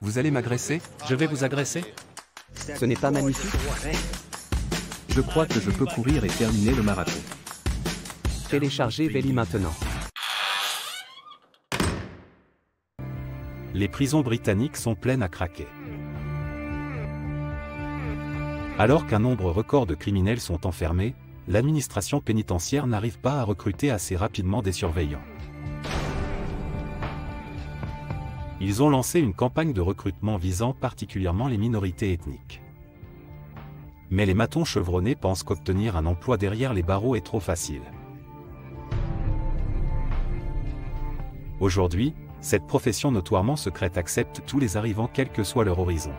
Vous allez m'agresser? Je vais vous agresser? Ce n'est pas magnifique? Je crois que je peux courir et terminer le marathon. Téléchargez Veli maintenant. Les prisons britanniques sont pleines à craquer. Alors qu'un nombre record de criminels sont enfermés, l'administration pénitentiaire n'arrive pas à recruter assez rapidement des surveillants. Ils ont lancé une campagne de recrutement visant particulièrement les minorités ethniques. Mais les matons chevronnés pensent qu'obtenir un emploi derrière les barreaux est trop facile. Aujourd'hui, cette profession notoirement secrète accepte tous les arrivants quel que soit leur horizon.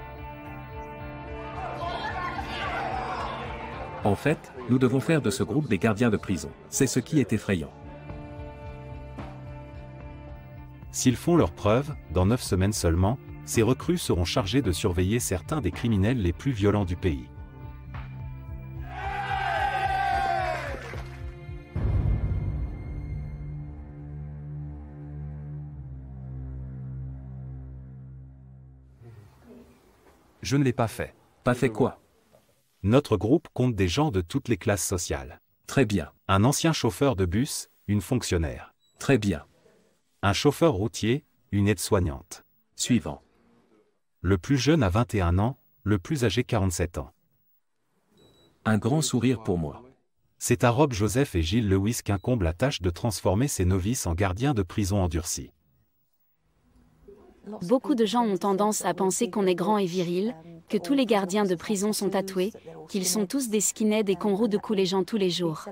En fait, nous devons faire de ce groupe des gardiens de prison. C'est ce qui est effrayant. S'ils font leurs preuves, dans 9 semaines seulement, ces recrues seront chargés de surveiller certains des criminels les plus violents du pays. Je ne l'ai pas fait. Pas fait quoi? Notre groupe compte des gens de toutes les classes sociales. Très bien. Un ancien chauffeur de bus, une fonctionnaire. Très bien. Un chauffeur routier, une aide-soignante. Suivant. Le plus jeune a 21 ans, le plus âgé 47 ans. Un grand sourire pour moi. C'est à Rob Joseph et Gilles Lewis qu'incombe la tâche de transformer ces novices en gardiens de prison endurcis. Beaucoup de gens ont tendance à penser qu'on est grand et viril, que tous les gardiens de prison sont tatoués, qu'ils sont tous des skinheads et qu'on roude-cou les gens tous les jours.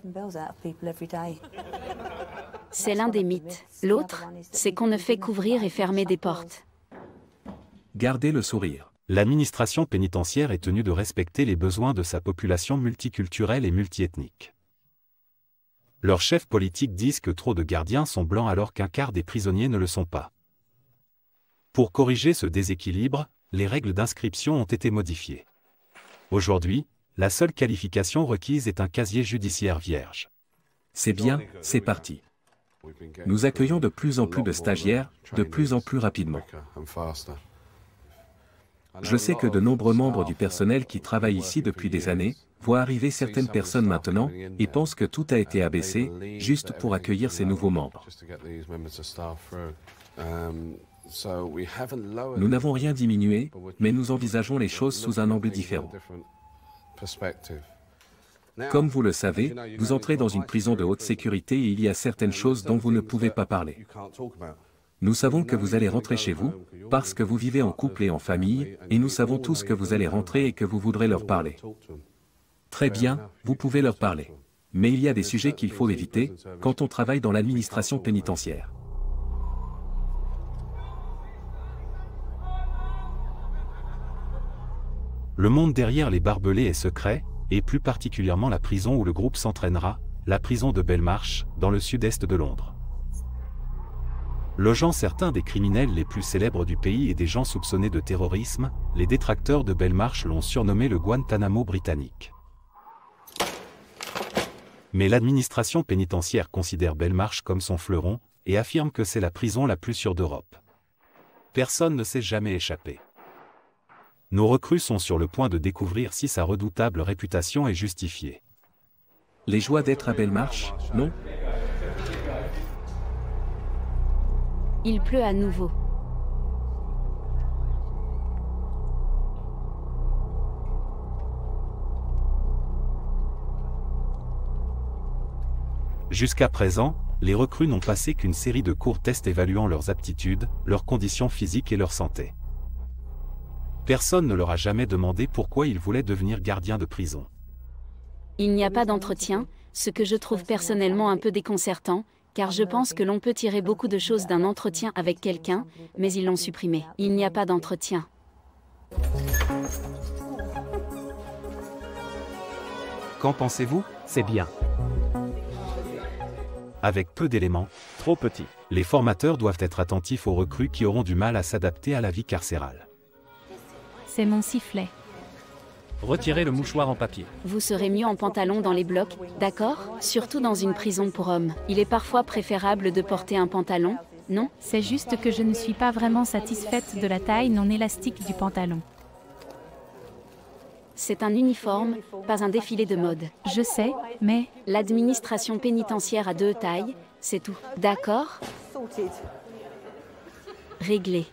C'est l'un des mythes. L'autre, c'est qu'on ne fait qu'ouvrir et fermer des portes. Gardez le sourire. L'administration pénitentiaire est tenue de respecter les besoins de sa population multiculturelle et multiethnique. Leurs chefs politiques disent que trop de gardiens sont blancs alors qu'un quart des prisonniers ne le sont pas. Pour corriger ce déséquilibre, les règles d'inscription ont été modifiées. Aujourd'hui, la seule qualification requise est un casier judiciaire vierge. C'est bien, c'est parti. Nous accueillons de plus en plus de stagiaires, de plus en plus rapidement. Je sais que de nombreux membres du personnel qui travaillent ici depuis des années voient arriver certaines personnes maintenant et pensent que tout a été abaissé juste pour accueillir ces nouveaux membres. Nous n'avons rien diminué, mais nous envisageons les choses sous un angle différent. Comme vous le savez, vous entrez dans une prison de haute sécurité et il y a certaines choses dont vous ne pouvez pas parler. Nous savons que vous allez rentrer chez vous, parce que vous vivez en couple et en famille, et nous savons tous que vous allez rentrer et que vous voudrez leur parler. Très bien, vous pouvez leur parler. Mais il y a des sujets qu'il faut éviter, quand on travaille dans l'administration pénitentiaire. Le monde derrière les barbelés est secret, et plus particulièrement la prison où le groupe s'entraînera, la prison de Belmarsh, dans le sud-est de Londres. Logeant certains des criminels les plus célèbres du pays et des gens soupçonnés de terrorisme, les détracteurs de Belmarsh l'ont surnommé le Guantanamo britannique. Mais l'administration pénitentiaire considère Belmarsh comme son fleuron, et affirme que c'est la prison la plus sûre d'Europe. Personne ne s'est jamais échappé. Nos recrues sont sur le point de découvrir si sa redoutable réputation est justifiée. Les joies d'être à Belmarsh, non? Il pleut à nouveau. Jusqu'à présent, les recrues n'ont passé qu'une série de courts tests évaluant leurs aptitudes, leurs conditions physiques et leur santé. Personne ne leur a jamais demandé pourquoi ils voulaient devenir gardiens de prison. Il n'y a pas d'entretien, ce que je trouve personnellement un peu déconcertant, car je pense que l'on peut tirer beaucoup de choses d'un entretien avec quelqu'un, mais ils l'ont supprimé. Il n'y a pas d'entretien. Qu'en pensez-vous? C'est bien. Avec peu d'éléments, Trop petit. les formateurs doivent être attentifs aux recrues qui auront du mal à s'adapter à la vie carcérale. C'est mon sifflet. Retirez le mouchoir en papier. Vous serez mieux en pantalon dans les blocs, d'accord? Surtout dans une prison pour hommes. Il est parfois préférable de porter un pantalon, Non? C'est juste que je ne suis pas vraiment satisfaite de la taille non élastique du pantalon. C'est un uniforme, pas un défilé de mode. Je sais, mais L'administration pénitentiaire a 2 tailles, c'est tout. D'accord? Réglé.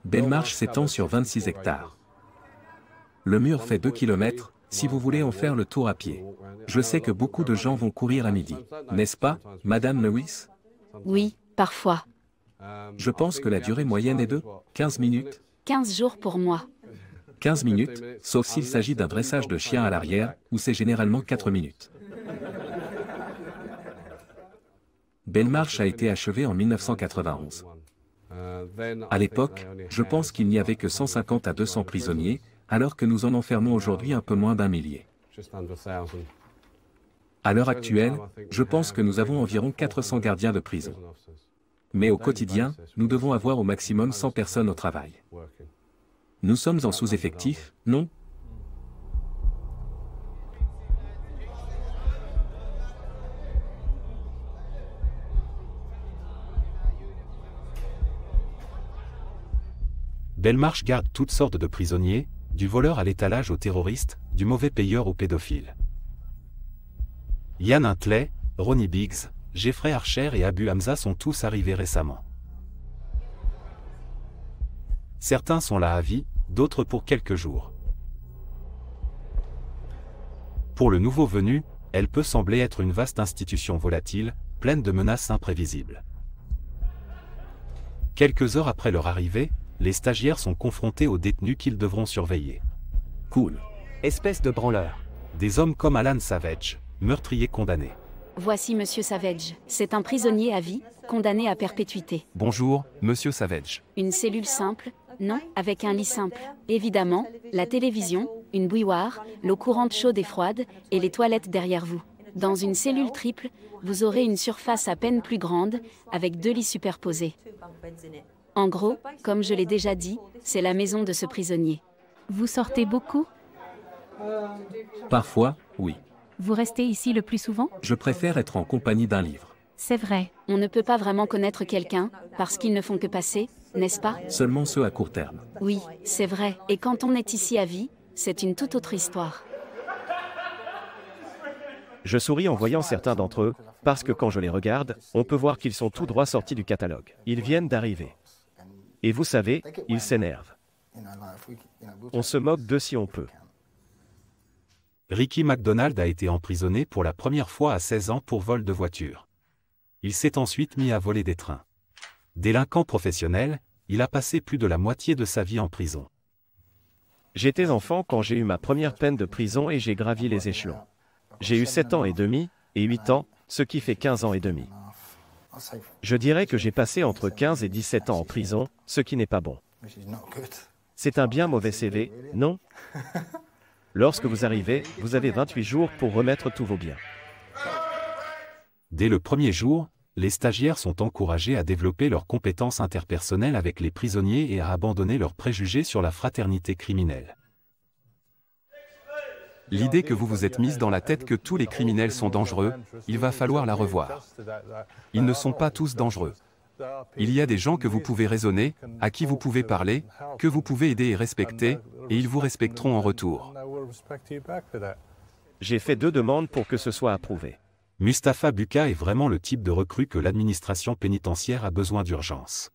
Belmarsh s'étend sur 26 hectares. Le mur fait 2 km, si vous voulez en faire le tour à pied. Je sais que beaucoup de gens vont courir à midi. N'est-ce pas, Madame Lewis? Oui, parfois. Je pense que la durée moyenne est de 15 minutes. 15 jours pour moi. 15 minutes, sauf s'il s'agit d'un dressage de chien à l'arrière, où c'est généralement 4 minutes. Belmarsh a été achevé en 1991. À l'époque, je pense qu'il n'y avait que 150 à 200 prisonniers, alors que nous en enfermons aujourd'hui un peu moins d'1 millier. À l'heure actuelle, je pense que nous avons environ 400 gardiens de prison. Mais au quotidien, nous devons avoir au maximum 100 personnes au travail. Nous sommes en sous-effectif, non? Belmarsh garde toutes sortes de prisonniers, du voleur à l'étalage au terroriste, du mauvais payeur au pédophile. Ian Huntley, Ronnie Biggs, Jeffrey Archer et Abu Hamza sont tous arrivés récemment. Certains sont là à vie, d'autres pour quelques jours. Pour le nouveau venu, elle peut sembler être une vaste institution volatile, pleine de menaces imprévisibles. Quelques heures après leur arrivée, les stagiaires sont confrontés aux détenus qu'ils devront surveiller. Cool. Espèce de branleur. Des hommes comme Alan Savage, meurtrier condamné. Voici Monsieur Savage. C'est un prisonnier à vie, condamné à perpétuité. Bonjour, Monsieur Savage. Une cellule simple? Non, avec un lit simple. Évidemment, la télévision, une bouilloire, l'eau courante chaude et froide, et les toilettes derrière vous. Dans une cellule triple, vous aurez une surface à peine plus grande, avec 2 lits superposés. En gros, comme je l'ai déjà dit, c'est la maison de ce prisonnier. vous sortez beaucoup? Parfois, oui. Vous restez ici le plus souvent? Je préfère être en compagnie d'un livre. C'est vrai. On ne peut pas vraiment connaître quelqu'un, parce qu'ils ne font que passer, n'est-ce pas? Seulement ceux à court terme. Oui, c'est vrai. Et quand on est ici à vie, c'est une toute autre histoire. Je souris en voyant certains d'entre eux, parce que quand je les regarde, on peut voir qu'ils sont tout droit sortis du catalogue. Ils viennent d'arriver. Et vous savez, ils s'énervent. On se moque d'eux si on peut. Ricky McDonald a été emprisonné pour la première fois à 16 ans pour vol de voiture. Il s'est ensuite mis à voler des trains. Délinquant professionnel, il a passé plus de la moitié de sa vie en prison. J'étais enfant quand j'ai eu ma première peine de prison et j'ai gravi les échelons. J'ai eu 7 ans et demi et 8 ans, ce qui fait 15 ans et demi. Je dirais que j'ai passé entre 15 et 17 ans en prison, ce qui n'est pas bon. C'est un bien mauvais CV, non? Lorsque vous arrivez, vous avez 28 jours pour remettre tous vos biens. Dès le premier jour, les stagiaires sont encouragés à développer leurs compétences interpersonnelles avec les prisonniers et à abandonner leurs préjugés sur la fraternité criminelle. L'idée que vous vous êtes mise dans la tête que tous les criminels sont dangereux, il va falloir la revoir. Ils ne sont pas tous dangereux. Il y a des gens que vous pouvez raisonner, à qui vous pouvez parler, que vous pouvez aider et respecter, et ils vous respecteront en retour. J'ai fait 2 demandes pour que ce soit approuvé. Mustapha Buka est vraiment le type de recrue que l'administration pénitentiaire a besoin d'urgence.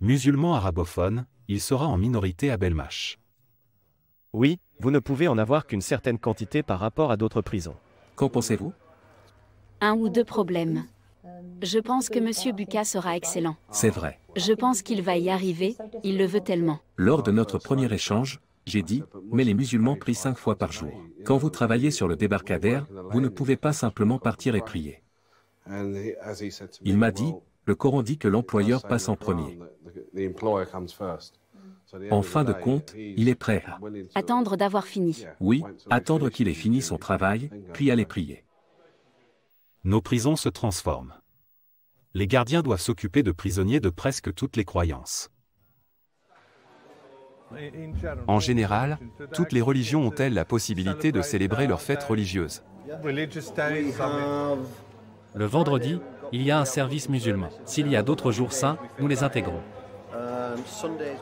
Musulman arabophone, il sera en minorité à Belmarsh. Oui, vous ne pouvez en avoir qu'une certaine quantité par rapport à d'autres prisons. Qu'en pensez-vous? 1 ou 2 problèmes. Je pense que Monsieur Buka sera excellent. C'est vrai. Je pense qu'il va y arriver, il le veut tellement. Lors de notre premier échange, j'ai dit, mais les musulmans prient 5 fois par jour. Quand vous travaillez sur le débarcadère, vous ne pouvez pas simplement partir et prier. Il m'a dit, le Coran dit que l'employeur passe en premier. En fin de compte, il est prêt à... Attendre d'avoir fini. Oui, attendre qu'il ait fini son travail, puis aller prier. Nos prisons se transforment. Les gardiens doivent s'occuper de prisonniers de presque toutes les croyances. En général, toutes les religions ont-elles la possibilité de célébrer leurs fêtes religieuses? Le vendredi, il y a un service musulman. S'il y a d'autres jours saints, nous les intégrons.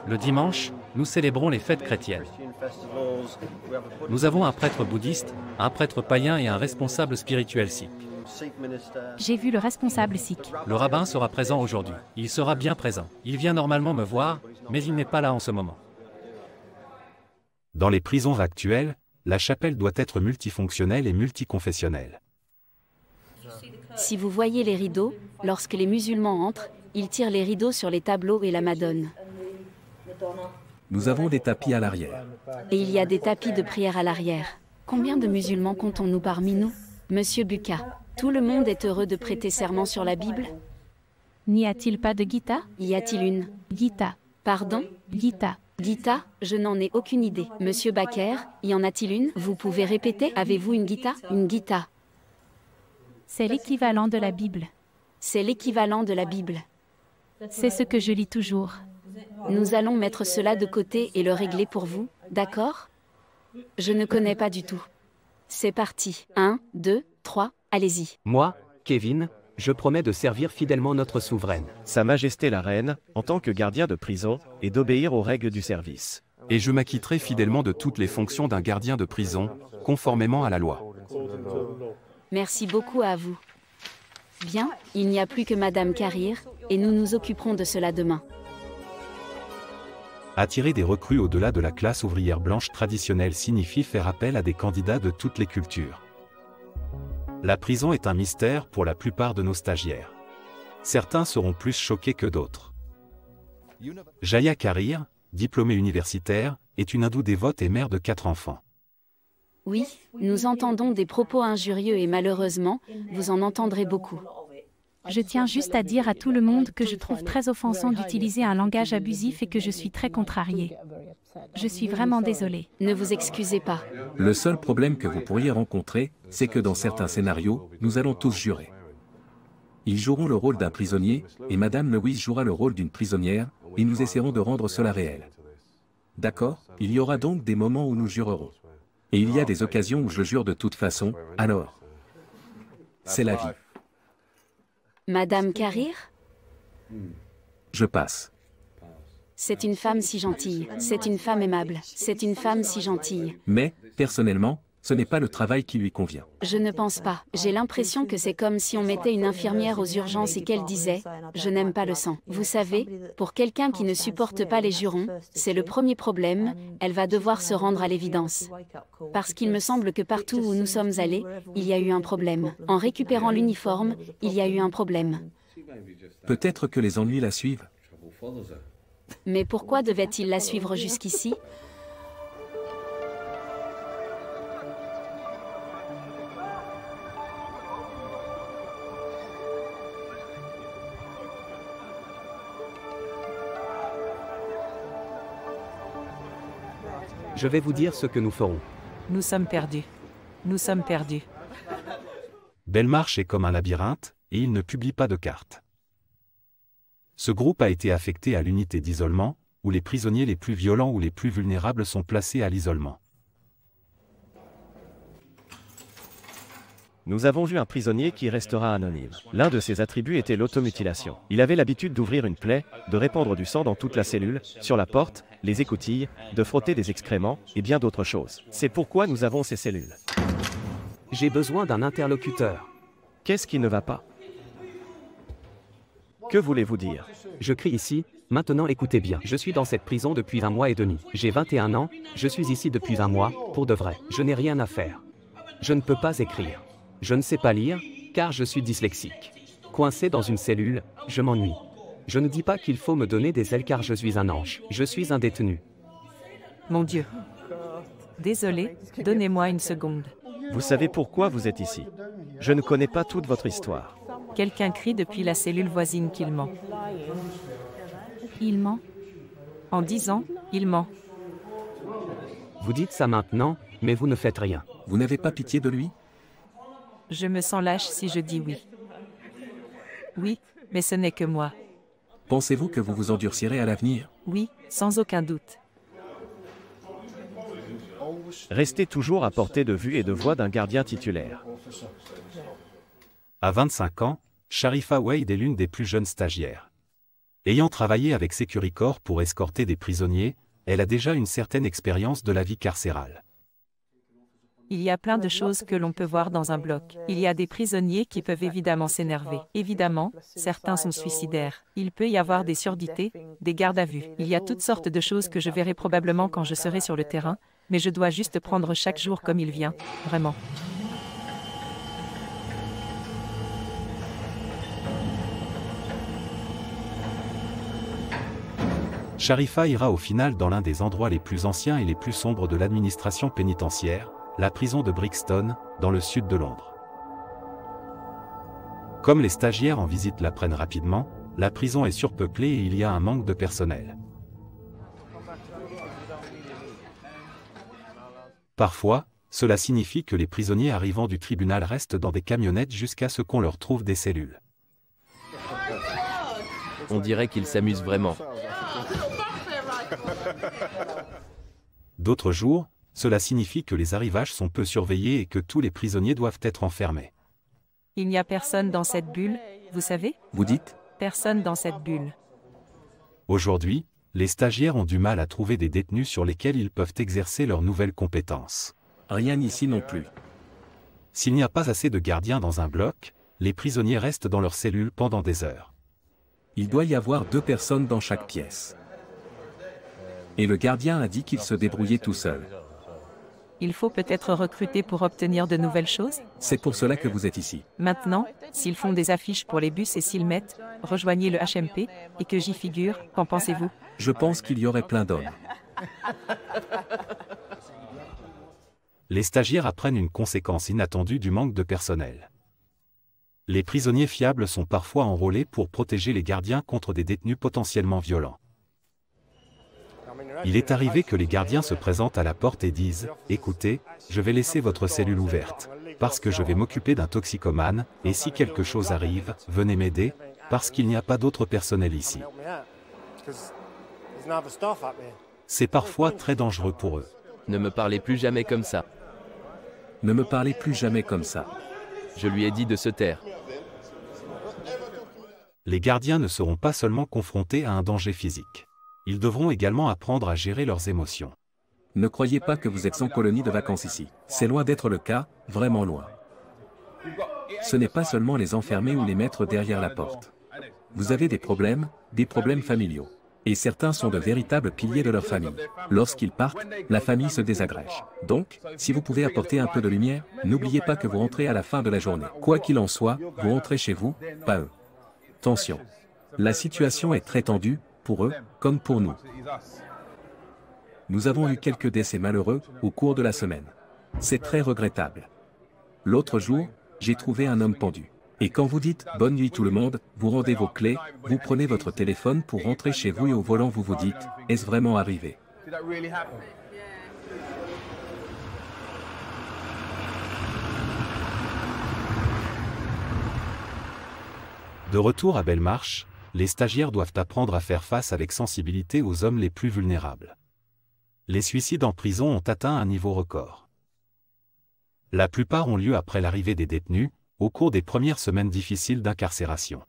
Le dimanche, nous célébrons les fêtes chrétiennes. Nous avons un prêtre bouddhiste, un prêtre païen et un responsable spirituel sikh. J'ai vu le responsable sikh. Le rabbin sera présent aujourd'hui. Il sera bien présent. Il vient normalement me voir, mais il n'est pas là en ce moment. Dans les prisons actuelles, la chapelle doit être multifonctionnelle et multiconfessionnelle. Si vous voyez les rideaux, lorsque les musulmans entrent, ils tirent les rideaux sur les tableaux et la Madone. Nous avons des tapis à l'arrière. Et il y a des tapis de prière à l'arrière. Combien de musulmans comptons-nous parmi nous? Monsieur Bucca, tout le monde est heureux de prêter serment sur la Bible? N'y a-t-il pas de Gita? Y a-t-il une? Gita. Pardon? Gita. Gita? Je n'en ai aucune idée. Monsieur Baker, y en a-t-il une? Vous pouvez répéter? Avez-vous une Gita? Une Gita. C'est l'équivalent de la Bible. C'est l'équivalent de la Bible. C'est ce que je lis toujours. Nous allons mettre cela de côté et le régler pour vous, d'accord? Je ne connais pas du tout. C'est parti. 1, 2, 3, allez-y. Moi, Kevin, je promets de servir fidèlement notre souveraine. Sa Majesté la Reine, en tant que gardien de prison, et d'obéir aux règles du service. Et je m'acquitterai fidèlement de toutes les fonctions d'un gardien de prison, conformément à la loi. Merci beaucoup à vous. Bien, il n'y a plus que Madame Carrier, et nous nous occuperons de cela demain. Attirer des recrues au-delà de la classe ouvrière blanche traditionnelle signifie faire appel à des candidats de toutes les cultures. La prison est un mystère pour la plupart de nos stagiaires. Certains seront plus choqués que d'autres. Jaya Carrier, diplômée universitaire, est une hindoue dévote et mère de 4 enfants. Oui, nous entendons des propos injurieux et malheureusement, vous en entendrez beaucoup. Je tiens juste à dire à tout le monde que je trouve très offensant d'utiliser un langage abusif et que je suis très contrariée. Je suis vraiment désolée. Ne vous excusez pas. Le seul problème que vous pourriez rencontrer, c'est que dans certains scénarios, nous allons tous jurer. Ils joueront le rôle d'un prisonnier, et Madame Lewis jouera le rôle d'une prisonnière, et nous essaierons de rendre cela réel. D'accord? Il y aura donc des moments où nous jurerons. Et il y a des occasions où je jure de toute façon, alors. C'est la vie. Madame Carrier? Je passe. C'est une femme si gentille, c'est une femme aimable, c'est une femme si gentille. Mais, personnellement, ce n'est pas le travail qui lui convient. Je ne pense pas. J'ai l'impression que c'est comme si on mettait une infirmière aux urgences et qu'elle disait « Je n'aime pas le sang ». Vous savez, pour quelqu'un qui ne supporte pas les jurons, c'est le premier problème, elle va devoir se rendre à l'évidence. Parce qu'il me semble que partout où nous sommes allés, il y a eu un problème. En récupérant l'uniforme, il y a eu un problème. Peut-être que les ennuis la suivent. Mais pourquoi devait-il la suivre jusqu'ici ? Je vais vous dire ce que nous ferons. Nous sommes perdus. Nous sommes perdus. Belmarsh est comme un labyrinthe, et il ne publie pas de cartes. Ce groupe a été affecté à l'unité d'isolement, où les prisonniers les plus violents ou les plus vulnérables sont placés à l'isolement. Nous avons vu un prisonnier qui restera anonyme. L'un de ses attributs était l'automutilation. Il avait l'habitude d'ouvrir une plaie, de répandre du sang dans toute la cellule, sur la porte, les écoutilles, de frotter des excréments, et bien d'autres choses. C'est pourquoi nous avons ces cellules. J'ai besoin d'un interlocuteur. Qu'est-ce qui ne va pas? Que voulez-vous dire? Je crie ici, maintenant écoutez bien. Je suis dans cette prison depuis 1 mois et demi. J'ai 21 ans, je suis ici depuis 1 mois, pour de vrai. Je n'ai rien à faire. Je ne peux pas écrire. Je ne sais pas lire, car je suis dyslexique. Coincé dans une cellule, je m'ennuie. Je ne dis pas qu'il faut me donner des ailes car je suis un ange. Je suis un détenu. Mon Dieu. Désolé, donnez-moi une seconde. Vous savez pourquoi vous êtes ici? Je ne connais pas toute votre histoire. Quelqu'un crie depuis la cellule voisine qu'il ment. Il ment. En 10 ans, il ment. Vous dites ça maintenant, mais vous ne faites rien. Vous n'avez pas pitié de lui? Je me sens lâche si je dis oui. Oui, mais ce n'est que moi. Pensez-vous que vous vous endurcirez à l'avenir? Oui, sans aucun doute. Restez toujours à portée de vue et de voix d'un gardien titulaire. À 25 ans, Sharifa Wade est l'une des plus jeunes stagiaires. Ayant travaillé avec Securicorps pour escorter des prisonniers, elle a déjà une certaine expérience de la vie carcérale. Il y a plein de choses que l'on peut voir dans un bloc. Il y a des prisonniers qui peuvent évidemment s'énerver. Évidemment, certains sont suicidaires. Il peut y avoir des surdités, des gardes à vue. Il y a toutes sortes de choses que je verrai probablement quand je serai sur le terrain, mais je dois juste prendre chaque jour comme il vient, vraiment. Sharifa ira au final dans l'un des endroits les plus anciens et les plus sombres de l'administration pénitentiaire, la prison de Brixton, dans le sud de Londres. Comme les stagiaires en visite l'apprennent rapidement, la prison est surpeuplée et il y a un manque de personnel. Parfois, cela signifie que les prisonniers arrivant du tribunal restent dans des camionnettes jusqu'à ce qu'on leur trouve des cellules. On dirait qu'ils s'amusent vraiment. D'autres jours, cela signifie que les arrivages sont peu surveillés et que tous les prisonniers doivent être enfermés. Il n'y a personne dans cette bulle, vous savez? Vous dites? Personne dans cette bulle. Aujourd'hui, les stagiaires ont du mal à trouver des détenus sur lesquels ils peuvent exercer leurs nouvelles compétences. Rien ici non plus. S'il n'y a pas assez de gardiens dans un bloc, les prisonniers restent dans leurs cellules pendant des heures. Il doit y avoir 2 personnes dans chaque pièce. Et le gardien a dit qu'il se débrouillait tout seul. Il faut peut-être recruter pour obtenir de nouvelles choses? C'est pour cela que vous êtes ici. Maintenant, s'ils font des affiches pour les bus et s'ils mettent « Rejoignez le HMP » et que j'y figure, qu'en pensez-vous? Je pense qu'il y aurait plein d'hommes. Les stagiaires apprennent une conséquence inattendue du manque de personnel. Les prisonniers fiables sont parfois enrôlés pour protéger les gardiens contre des détenus potentiellement violents. Il est arrivé que les gardiens se présentent à la porte et disent « Écoutez, je vais laisser votre cellule ouverte, parce que je vais m'occuper d'un toxicomane, et si quelque chose arrive, venez m'aider, parce qu'il n'y a pas d'autre personnel ici. » C'est parfois très dangereux pour eux. Ne me parlez plus jamais comme ça. Ne me parlez plus jamais comme ça. Je lui ai dit de se taire. Les gardiens ne seront pas seulement confrontés à un danger physique. Ils devront également apprendre à gérer leurs émotions. Ne croyez pas que vous êtes en colonie de vacances ici. C'est loin d'être le cas, vraiment loin. Ce n'est pas seulement les enfermer ou les mettre derrière la porte. Vous avez des problèmes familiaux. Et certains sont de véritables piliers de leur famille. Lorsqu'ils partent, la famille se désagrège. Donc, si vous pouvez apporter un peu de lumière, n'oubliez pas que vous rentrez à la fin de la journée. Quoi qu'il en soit, vous rentrez chez vous, pas eux. Attention. La situation est très tendue, pour eux, comme pour nous. Nous avons eu quelques décès malheureux au cours de la semaine. C'est très regrettable. L'autre jour, j'ai trouvé un homme pendu. Et quand vous dites « Bonne nuit tout le monde », vous rendez vos clés, vous prenez votre téléphone pour rentrer chez vous et au volant vous vous dites « Est-ce vraiment arrivé ?» De retour à Belmarsh, les stagiaires doivent apprendre à faire face avec sensibilité aux hommes les plus vulnérables. Les suicides en prison ont atteint un niveau record. La plupart ont lieu après l'arrivée des détenus, au cours des premières semaines difficiles d'incarcération.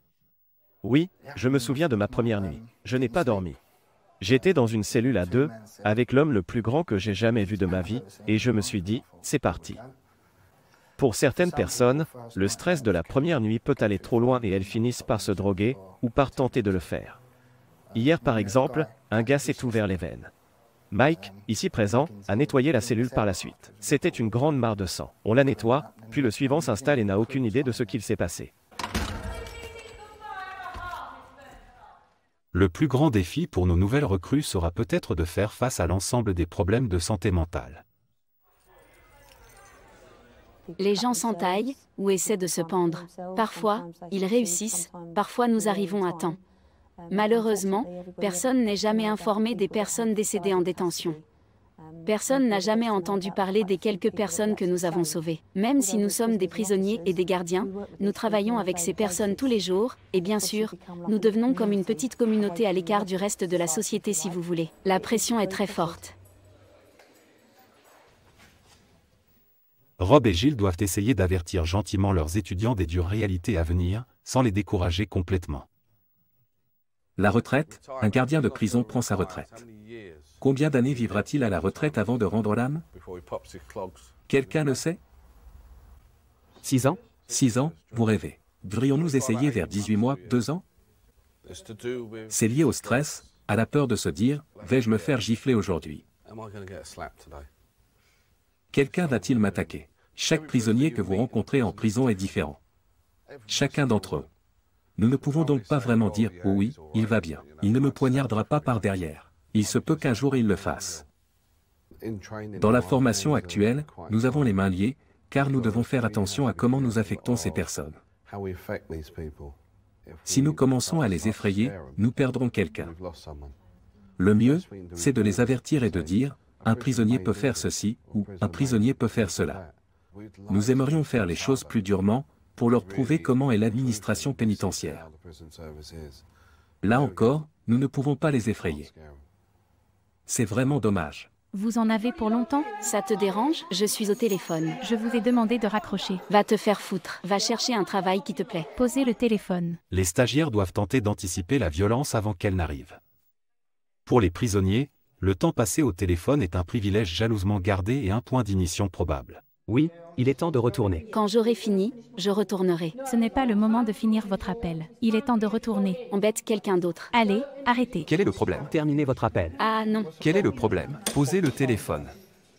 Oui, je me souviens de ma première nuit. Je n'ai pas dormi. J'étais dans une cellule à 2, avec l'homme le plus grand que j'ai jamais vu de ma vie, et je me suis dit, c'est parti. Pour certaines personnes, le stress de la première nuit peut aller trop loin et elles finissent par se droguer, ou par tenter de le faire. Hier par exemple, un gars s'est ouvert les veines. Mike, ici présent, a nettoyé la cellule par la suite. C'était une grande mare de sang. On la nettoie, puis le suivant s'installe et n'a aucune idée de ce qu'il s'est passé. Le plus grand défi pour nos nouvelles recrues sera peut-être de faire face à l'ensemble des problèmes de santé mentale. Les gens s'entaillent ou essaient de se pendre. Parfois, ils réussissent, parfois nous arrivons à temps. Malheureusement, personne n'est jamais informé des personnes décédées en détention. Personne n'a jamais entendu parler des quelques personnes que nous avons sauvées. Même si nous sommes des prisonniers et des gardiens, nous travaillons avec ces personnes tous les jours, et bien sûr, nous devenons comme une petite communauté à l'écart du reste de la société si vous voulez. La pression est très forte. Rob et Gilles doivent essayer d'avertir gentiment leurs étudiants des dures réalités à venir, sans les décourager complètement. La retraite, un gardien de prison prend sa retraite. Combien d'années vivra-t-il à la retraite avant de rendre l'âme? Quelqu'un le sait? 6 ans? 6 ans, vous rêvez. Devrions-nous essayer vers 18 mois, 2 ans? C'est lié au stress, à la peur de se dire, vais-je me faire gifler aujourd'hui? Quelqu'un va-t-il m'attaquer? Chaque prisonnier que vous rencontrez en prison est différent. Chacun d'entre eux. Nous ne pouvons donc pas vraiment dire « Oh oui, il va bien, il ne me poignardera pas par derrière. Il se peut qu'un jour il le fasse. » Dans la formation actuelle, nous avons les mains liées, car nous devons faire attention à comment nous affectons ces personnes. Si nous commençons à les effrayer, nous perdrons quelqu'un. Le mieux, c'est de les avertir et de dire « Un prisonnier peut faire ceci » ou « Un prisonnier peut faire cela ». Nous aimerions faire les choses plus durement, pour leur prouver comment est l'administration pénitentiaire. Là encore, nous ne pouvons pas les effrayer. C'est vraiment dommage. Vous en avez pour longtemps? Ça te dérange? Je suis au téléphone. Je vous ai demandé de raccrocher. Va te faire foutre. Va chercher un travail qui te plaît. Posez le téléphone. Les stagiaires doivent tenter d'anticiper la violence avant qu'elle n'arrive. Pour les prisonniers, le temps passé au téléphone est un privilège jalousement gardé et un point d'ignition probable. Oui, il est temps de retourner. Quand j'aurai fini, je retournerai. Ce n'est pas le moment de finir votre appel. Il est temps de retourner. Embête quelqu'un d'autre. Allez, arrêtez. Quel est le problème? Terminez votre appel. Ah non. Quel est le problème? Posez le téléphone.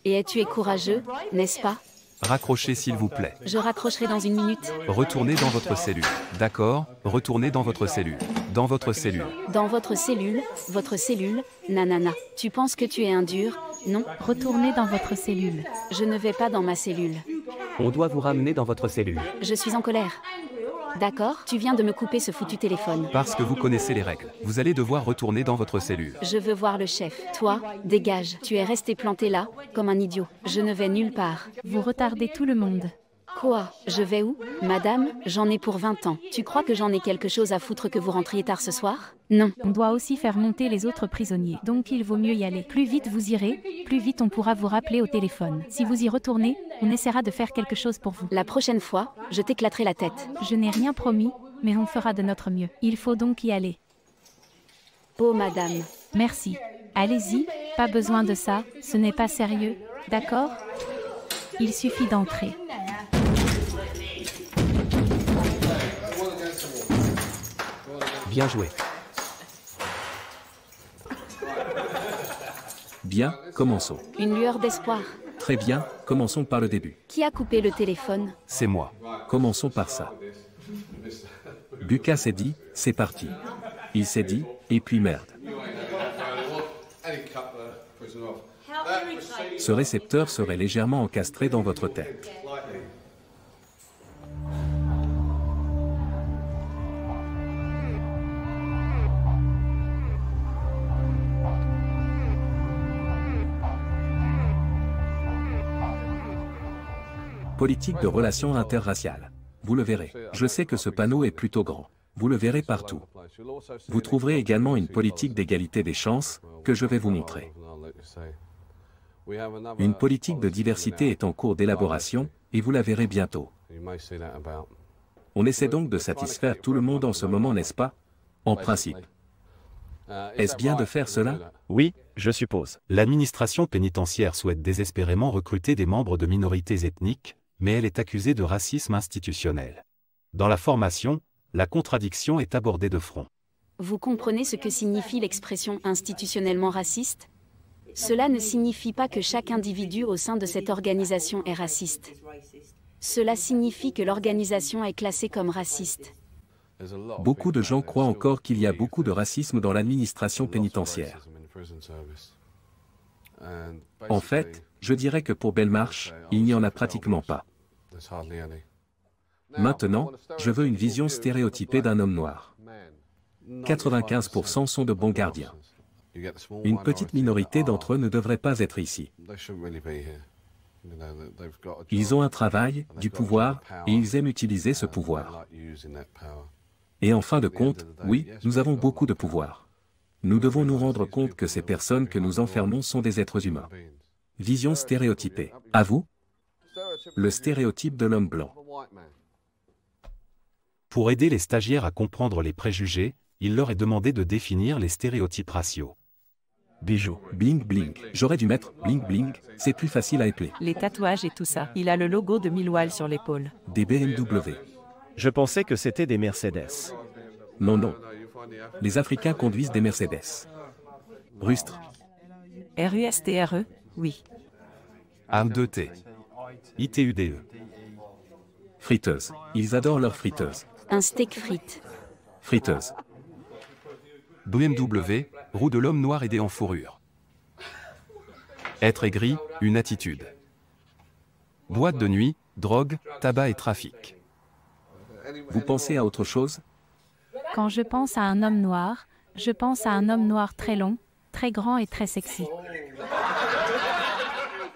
Et tu es courageux, n'est-ce pas? Raccrochez s'il vous plaît. Je raccrocherai dans une minute. Retournez dans votre cellule. D'accord? Retournez dans votre cellule. Dans votre cellule. Dans votre cellule, nanana. Tu penses que tu es un dur? Non. Retournez dans votre cellule. Je ne vais pas dans ma cellule. On doit vous ramener dans votre cellule. Je suis en colère. D'accord? Tu viens de me couper ce foutu téléphone. Parce que vous connaissez les règles. Vous allez devoir retourner dans votre cellule. Je veux voir le chef. Toi, dégage. Tu es resté planté là, comme un idiot. Je ne vais nulle part. Vous retardez tout le monde. Quoi? Je vais où? Madame, j'en ai pour 20 ans. Tu crois que j'en ai quelque chose à foutre que vous rentriez tard ce soir? Non. On doit aussi faire monter les autres prisonniers. Donc il vaut mieux y aller. Plus vite vous irez, plus vite on pourra vous rappeler au téléphone. Si vous y retournez, on essaiera de faire quelque chose pour vous. La prochaine fois, je t'éclaterai la tête. Je n'ai rien promis, mais on fera de notre mieux. Il faut donc y aller. Oh madame. Merci. Allez-y, pas besoin de ça, ce n'est pas sérieux, d'accord? Il suffit d'entrer. Bien joué. Bien, commençons. Une lueur d'espoir. Très bien, commençons par le début. Qui a coupé le téléphone? C'est moi. Commençons par ça. Lucas s'est dit, c'est parti. Il s'est dit, et puis merde. Ce récepteur serait légèrement encastré dans votre tête. Politique de relations interraciales. Vous le verrez. Je sais que ce panneau est plutôt grand. Vous le verrez partout. Vous trouverez également une politique d'égalité des chances, que je vais vous montrer. Une politique de diversité est en cours d'élaboration, et vous la verrez bientôt. On essaie donc de satisfaire tout le monde en ce moment, n'est-ce pas? En principe. Est-ce bien de faire cela? Oui, je suppose. L'administration pénitentiaire souhaite désespérément recruter des membres de minorités ethniques, mais elle est accusée de racisme institutionnel. Dans la formation, la contradiction est abordée de front. Vous comprenez ce que signifie l'expression institutionnellement raciste? Cela ne signifie pas que chaque individu au sein de cette organisation est raciste. Cela signifie que l'organisation est classée comme raciste. Beaucoup de gens croient encore qu'il y a beaucoup de racisme dans l'administration pénitentiaire. En fait, je dirais que pour Belmarsh, il n'y en a pratiquement pas. Maintenant, je veux une vision stéréotypée d'un homme noir. 95% sont de bons gardiens. Une petite minorité d'entre eux ne devrait pas être ici. Ils ont un travail, du pouvoir, et ils aiment utiliser ce pouvoir. Et en fin de compte, oui, nous avons beaucoup de pouvoir. Nous devons nous rendre compte que ces personnes que nous enfermons sont des êtres humains. Vision stéréotypée. À vous? Le stéréotype de l'homme blanc. Pour aider les stagiaires à comprendre les préjugés, il leur est demandé de définir les stéréotypes raciaux. Bijoux. Bling bling. J'aurais dû mettre bling bling, c'est plus facile à épeler. Les tatouages et tout ça. Il a le logo de Millwall sur l'épaule. Des BMW. Je pensais que c'était des Mercedes. Non, non. Les Africains conduisent des Mercedes. Rustre. RUSTRE, oui. AM2T. ITUDE. Friteuse. Ils adorent leurs friteuses. Un steak frite. Friteuse. BMW, roue de l'homme noir aidé en fourrure. Être aigri, une attitude. Boîte de nuit, drogue, tabac et trafic. Vous pensez à autre chose? Quand je pense à un homme noir, je pense à un homme noir très long, très grand et très sexy.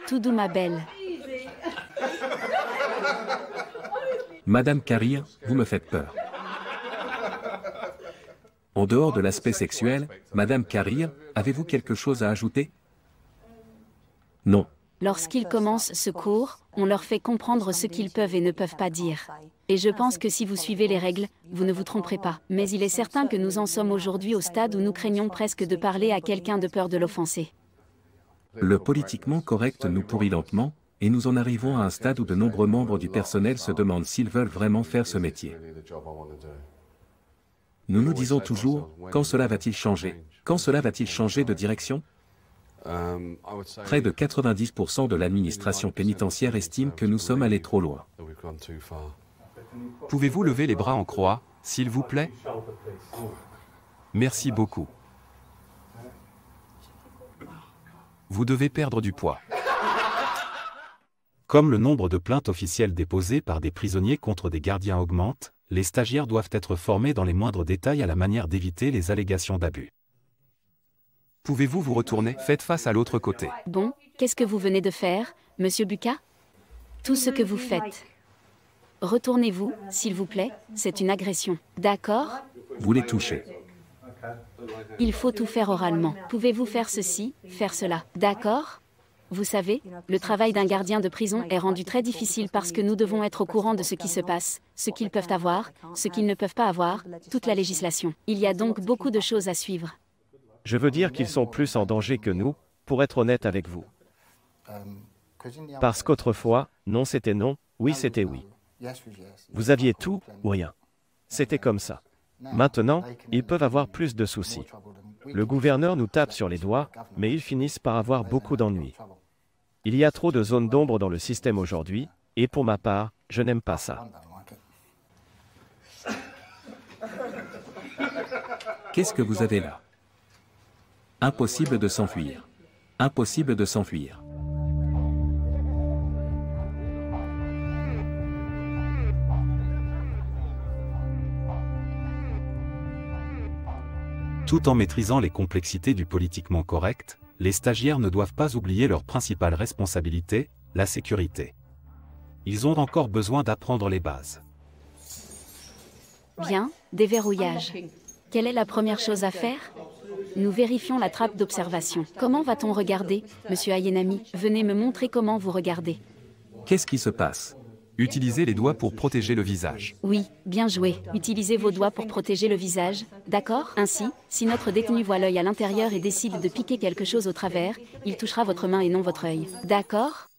Tout doux ma belle. Madame Carrier, vous me faites peur. En dehors de l'aspect sexuel, Madame Carrier, avez-vous quelque chose à ajouter? Non. Lorsqu'ils commencent ce cours, on leur fait comprendre ce qu'ils peuvent et ne peuvent pas dire. Et je pense que si vous suivez les règles, vous ne vous tromperez pas. Mais il est certain que nous en sommes aujourd'hui au stade où nous craignons presque de parler à quelqu'un de peur de l'offenser. Le politiquement correct nous pourrit lentement, et nous en arrivons à un stade où de nombreux membres du personnel se demandent s'ils veulent vraiment faire ce métier. Nous nous disons toujours, quand cela va-t-il changer? Quand cela va-t-il changer de direction? Près de 90% de l'administration pénitentiaire estime que nous sommes allés trop loin. Pouvez-vous lever les bras en croix, s'il vous plaît? Merci beaucoup. Vous devez perdre du poids. Comme le nombre de plaintes officielles déposées par des prisonniers contre des gardiens augmente, les stagiaires doivent être formés dans les moindres détails à la manière d'éviter les allégations d'abus. Pouvez-vous vous retourner? Faites face à l'autre côté. Bon, qu'est-ce que vous venez de faire, Monsieur Bucca? Tout ce que vous faites. Retournez-vous, s'il vous plaît, c'est une agression. D'accord? Vous les touchez. Il faut tout faire oralement. Pouvez-vous faire ceci, faire cela? D'accord? Vous savez, le travail d'un gardien de prison est rendu très difficile parce que nous devons être au courant de ce qui se passe, ce qu'ils peuvent avoir, ce qu'ils ne peuvent pas avoir, toute la législation. Il y a donc beaucoup de choses à suivre. Je veux dire qu'ils sont plus en danger que nous, pour être honnête avec vous. Parce qu'autrefois, non c'était non, oui c'était oui. Vous aviez tout ou rien. C'était comme ça. Maintenant, ils peuvent avoir plus de soucis. Le gouverneur nous tape sur les doigts, mais ils finissent par avoir beaucoup d'ennuis. Il y a trop de zones d'ombre dans le système aujourd'hui, et pour ma part, je n'aime pas ça. Qu'est-ce que vous avez là? Impossible de s'enfuir. Impossible de s'enfuir. Tout en maîtrisant les complexités du politiquement correct, les stagiaires ne doivent pas oublier leur principale responsabilité, la sécurité. Ils ont encore besoin d'apprendre les bases. Bien, déverrouillage. Quelle est la première chose à faire? Nous vérifions la trappe d'observation. Comment va-t-on regarder, Monsieur Ayenami? Venez me montrer comment vous regardez. Qu'est-ce qui se passe? Utilisez les doigts pour protéger le visage. Oui, bien joué. Utilisez vos doigts pour protéger le visage, d'accord? Ainsi, si notre détenu voit l'œil à l'intérieur et décide de piquer quelque chose au travers, il touchera votre main et non votre œil. D'accord?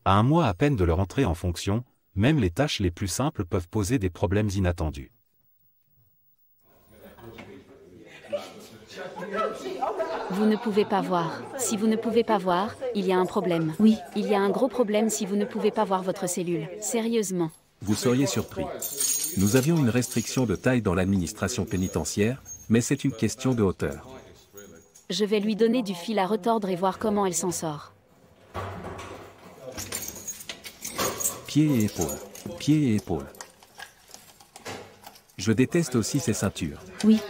À un mois à peine de leur entrée en fonction, même les tâches les plus simples peuvent poser des problèmes inattendus. Vous ne pouvez pas voir. Si vous ne pouvez pas voir, il y a un problème. Oui, il y a un gros problème si vous ne pouvez pas voir votre cellule. Sérieusement. Vous seriez surpris. Nous avions une restriction de taille dans l'administration pénitentiaire, mais c'est une question de hauteur. Je vais lui donner du fil à retordre et voir comment elle s'en sort. Pieds et épaules. Pieds et épaules. Je déteste aussi ces ceintures. Oui.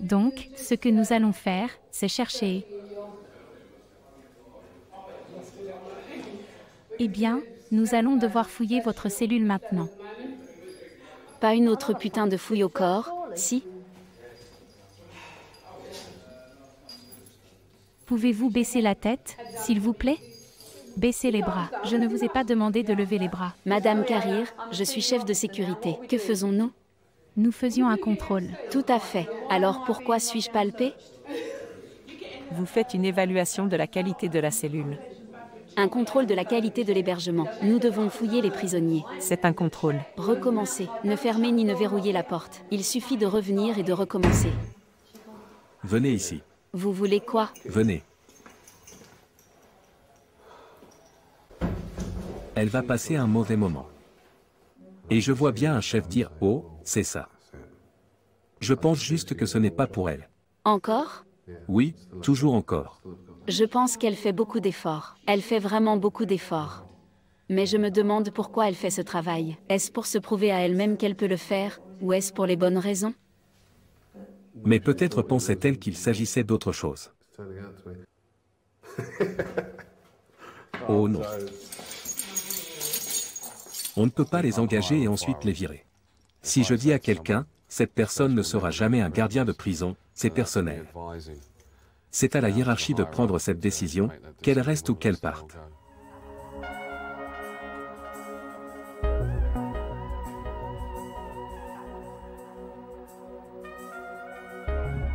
Donc, ce que nous allons faire, c'est chercher. Eh bien, nous allons devoir fouiller votre cellule maintenant. Pas une autre putain de fouille au corps, si? Pouvez-vous baisser la tête, s'il vous plaît? Baissez les bras. Je ne vous ai pas demandé de lever les bras. Madame Carrier, je suis chef de sécurité. Que faisons-nous? Nous faisions un contrôle. Tout à fait. Alors pourquoi suis-je palpé? Vous faites une évaluation de la qualité de la cellule. Un contrôle de la qualité de l'hébergement. Nous devons fouiller les prisonniers. C'est un contrôle. Recommencer. Ne fermer ni ne verrouiller la porte. Il suffit de revenir et de recommencer. Venez ici. Vous voulez quoi? Venez. Elle va passer un mauvais moment. Et je vois bien un chef dire « Oh, c'est ça ». Je pense juste que ce n'est pas pour elle. Encore? Oui, toujours encore. Je pense qu'elle fait beaucoup d'efforts. Elle fait vraiment beaucoup d'efforts. Mais je me demande pourquoi elle fait ce travail. Est-ce pour se prouver à elle-même qu'elle peut le faire, ou est-ce pour les bonnes raisons? Mais peut-être pensait-elle qu'il s'agissait d'autre chose. Oh non. On ne peut pas les engager et ensuite les virer. Si je dis à quelqu'un, cette personne ne sera jamais un gardien de prison, c'est personnel. C'est à la hiérarchie de prendre cette décision, qu'elle reste ou qu'elle parte.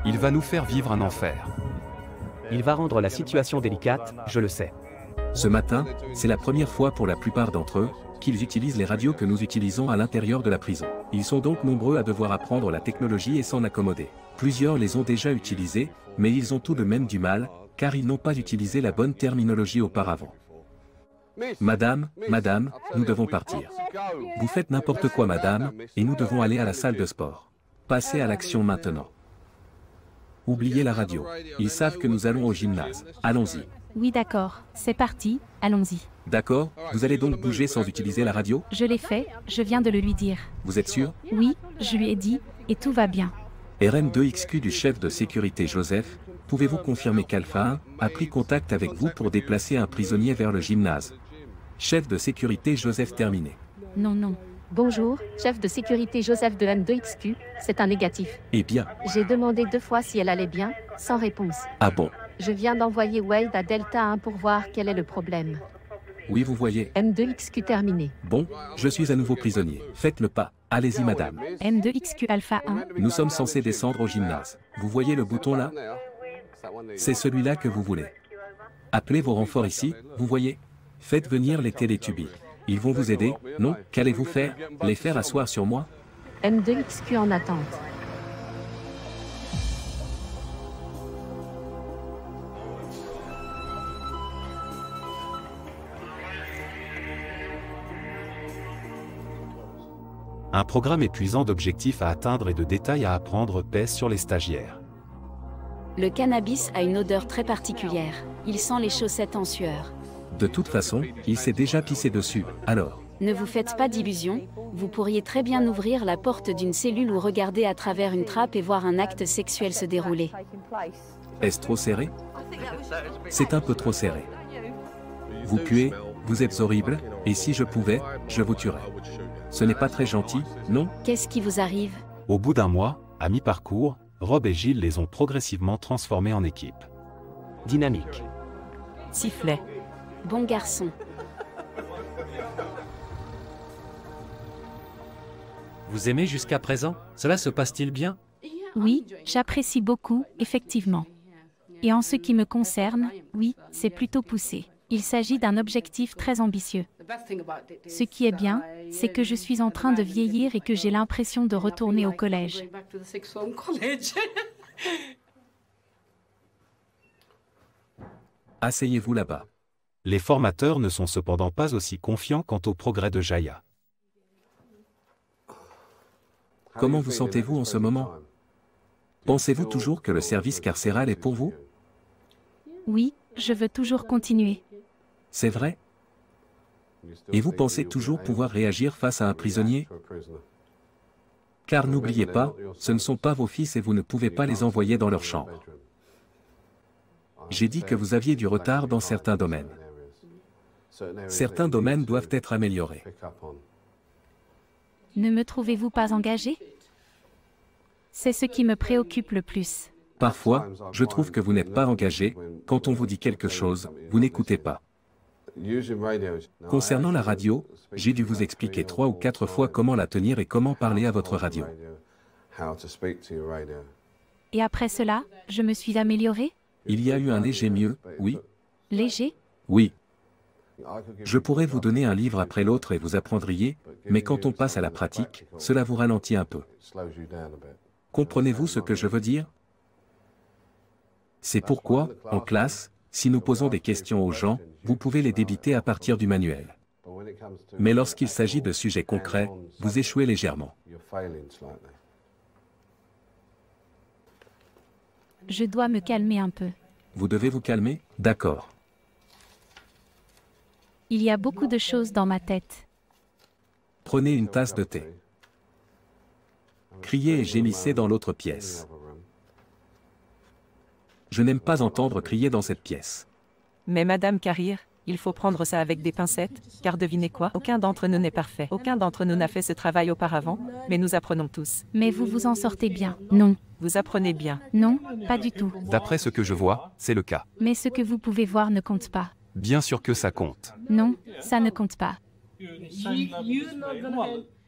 Il va nous faire vivre un enfer. Il va rendre la situation délicate, je le sais. Ce matin, c'est la première fois pour la plupart d'entre eux, qu'ils utilisent les radios que nous utilisons à l'intérieur de la prison. Ils sont donc nombreux à devoir apprendre la technologie et s'en accommoder. Plusieurs les ont déjà utilisés, mais ils ont tout de même du mal, car ils n'ont pas utilisé la bonne terminologie auparavant. Madame, madame, nous devons partir. Vous faites n'importe quoi, madame, et nous devons aller à la salle de sport. Passez à l'action maintenant. Oubliez la radio. Ils savent que nous allons au gymnase. Allons-y. Oui, d'accord. C'est parti, allons-y. D'accord, vous allez donc bouger sans utiliser la radio? Je l'ai fait, je viens de le lui dire. Vous êtes sûr? Oui, je lui ai dit, et tout va bien. RM2XQ du chef de sécurité Joseph, pouvez-vous confirmer qu'Alpha 1 a pris contact avec vous pour déplacer un prisonnier vers le gymnase? Chef de sécurité Joseph terminé. Non, non. Bonjour, chef de sécurité Joseph de M2XQ, c'est un négatif. Eh bien. J'ai demandé 2 fois si elle allait bien, sans réponse. Ah bon? Je viens d'envoyer Wade à Delta 1 pour voir quel est le problème. Oui, vous voyez. M2XQ terminé. Bon, je suis à nouveau prisonnier. Faites le pas. Allez-y, madame. M2XQ Alpha 1. Nous sommes censés descendre au gymnase. Vous voyez le bouton là? C'est celui-là que vous voulez. Appelez vos renforts ici, vous voyez? Faites venir les télétubbies. Ils vont vous aider, non? Qu'allez-vous faire? Les faire asseoir sur moi? M2XQ en attente. Un programme épuisant d'objectifs à atteindre et de détails à apprendre pèse sur les stagiaires. Le cannabis a une odeur très particulière. Il sent les chaussettes en sueur. De toute façon, il s'est déjà pissé dessus, alors. Ne vous faites pas d'illusions, vous pourriez très bien ouvrir la porte d'une cellule ou regarder à travers une trappe et voir un acte sexuel se dérouler. Est-ce trop serré? C'est un peu trop serré. Vous puez, vous êtes horrible, et si je pouvais, je vous tuerais. Ce n'est pas très gentil, non? Qu'est-ce qui vous arrive? Au bout d'un mois, à mi-parcours, Rob et Gilles les ont progressivement transformés en équipe. Dynamique. Sifflet. Bon garçon. Vous aimez jusqu'à présent? Cela se passe-t-il bien? Oui, j'apprécie beaucoup, effectivement. Et en ce qui me concerne, oui, c'est plutôt poussé. Il s'agit d'un objectif très ambitieux. Ce qui est bien, c'est que je suis en train de vieillir et que j'ai l'impression de retourner au collège. Asseyez-vous là-bas. Les formateurs ne sont cependant pas aussi confiants quant au progrès de Jaya. Comment vous sentez-vous en ce moment? Pensez-vous toujours que le service carcéral est pour vous? Oui, je veux toujours continuer. C'est vrai? Et vous pensez toujours pouvoir réagir face à un prisonnier? Car n'oubliez pas, ce ne sont pas vos fils et vous ne pouvez pas les envoyer dans leur chambre. J'ai dit que vous aviez du retard dans certains domaines. Certains domaines doivent être améliorés. Ne me trouvez-vous pas engagé? C'est ce qui me préoccupe le plus. Parfois, je trouve que vous n'êtes pas engagé. Quand on vous dit quelque chose, vous n'écoutez pas. Concernant la radio, j'ai dû vous expliquer 3 ou 4 fois comment la tenir et comment parler à votre radio. Et après cela, je me suis améliorée? Il y a eu un léger mieux, oui? Léger? Oui. Je pourrais vous donner un livre après l'autre et vous apprendriez, mais quand on passe à la pratique, cela vous ralentit un peu. Comprenez-vous ce que je veux dire? C'est pourquoi, en classe, si nous posons des questions aux gens, vous pouvez les débiter à partir du manuel. Mais lorsqu'il s'agit de sujets concrets, vous échouez légèrement. Je dois me calmer un peu. Vous devez vous calmer? D'accord. Il y a beaucoup de choses dans ma tête. Prenez une tasse de thé. Criez et gémissez dans l'autre pièce. Je n'aime pas entendre crier dans cette pièce. Mais Madame Carrier, il faut prendre ça avec des pincettes, car devinez quoi? Aucun d'entre nous n'est parfait. Aucun d'entre nous n'a fait ce travail auparavant, mais nous apprenons tous. Mais vous vous en sortez bien. Non. Vous apprenez bien. Non, pas du tout. D'après ce que je vois, c'est le cas. Mais ce que vous pouvez voir ne compte pas. Bien sûr que ça compte. Non, ça ne compte pas.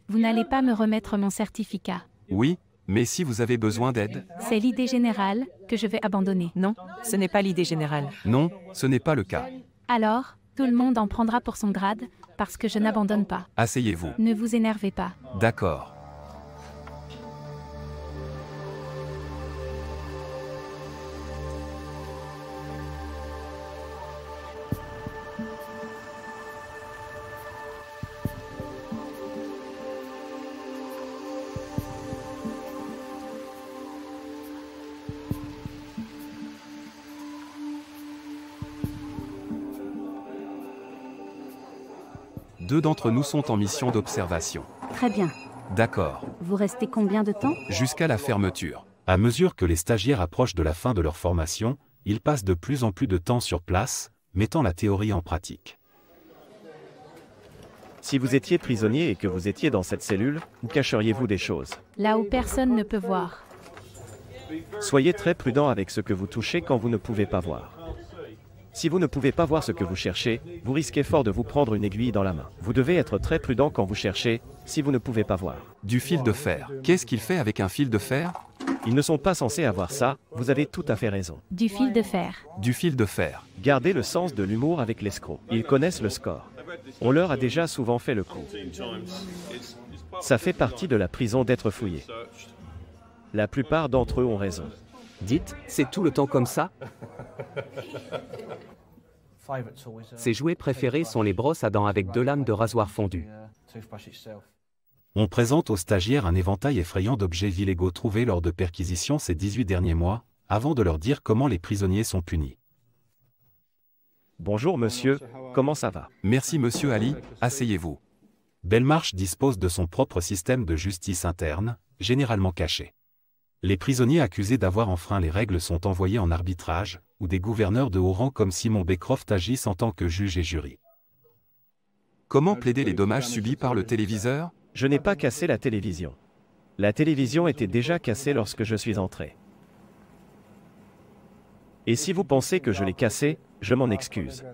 Vous n'allez pas me remettre mon certificat. Oui, mais si vous avez besoin d'aide... C'est l'idée générale que je vais abandonner. Non, ce n'est pas l'idée générale. Non, ce n'est pas le cas. Alors, tout le monde en prendra pour son grade, parce que je n'abandonne pas. Asseyez-vous. Ne vous énervez pas. D'accord. Deux d'entre nous sont en mission d'observation. Très bien. D'accord. Vous restez combien de temps? Jusqu'à la fermeture. À mesure que les stagiaires approchent de la fin de leur formation, ils passent de plus en plus de temps sur place, mettant la théorie en pratique. Si vous étiez prisonnier et que vous étiez dans cette cellule, où cacheriez-vous des choses? Là où personne ne peut voir. Soyez très prudent avec ce que vous touchez quand vous ne pouvez pas voir. Si vous ne pouvez pas voir ce que vous cherchez, vous risquez fort de vous prendre une aiguille dans la main. Vous devez être très prudent quand vous cherchez, si vous ne pouvez pas voir. Du fil de fer. Qu'est-ce qu'il fait avec un fil de fer? Ils ne sont pas censés avoir ça, vous avez tout à fait raison. Du fil de fer. Du fil de fer. Gardez le sens de l'humour avec l'escroc. Ils connaissent le score. On leur a déjà souvent fait le coup. Ça fait partie de la prison d'être fouillé. La plupart d'entre eux ont raison. Dites, c'est tout le temps comme ça? Ses jouets préférés sont les brosses à dents avec 2 lames de rasoir fondues. On présente aux stagiaires un éventail effrayant d'objets illégaux trouvés lors de perquisitions ces 18 derniers mois, avant de leur dire comment les prisonniers sont punis. Bonjour monsieur, comment ça va? Merci monsieur Ali, asseyez-vous. Belmarsh dispose de son propre système de justice interne, généralement caché. Les prisonniers accusés d'avoir enfreint les règles sont envoyés en arbitrage, où des gouverneurs de haut rang comme Simon Beecroft agissent en tant que juge et jury. Comment plaider les dommages subis par le téléviseur? Je n'ai pas cassé la télévision. La télévision était déjà cassée lorsque je suis entré. Et si vous pensez que je l'ai cassée, je m'en excuse.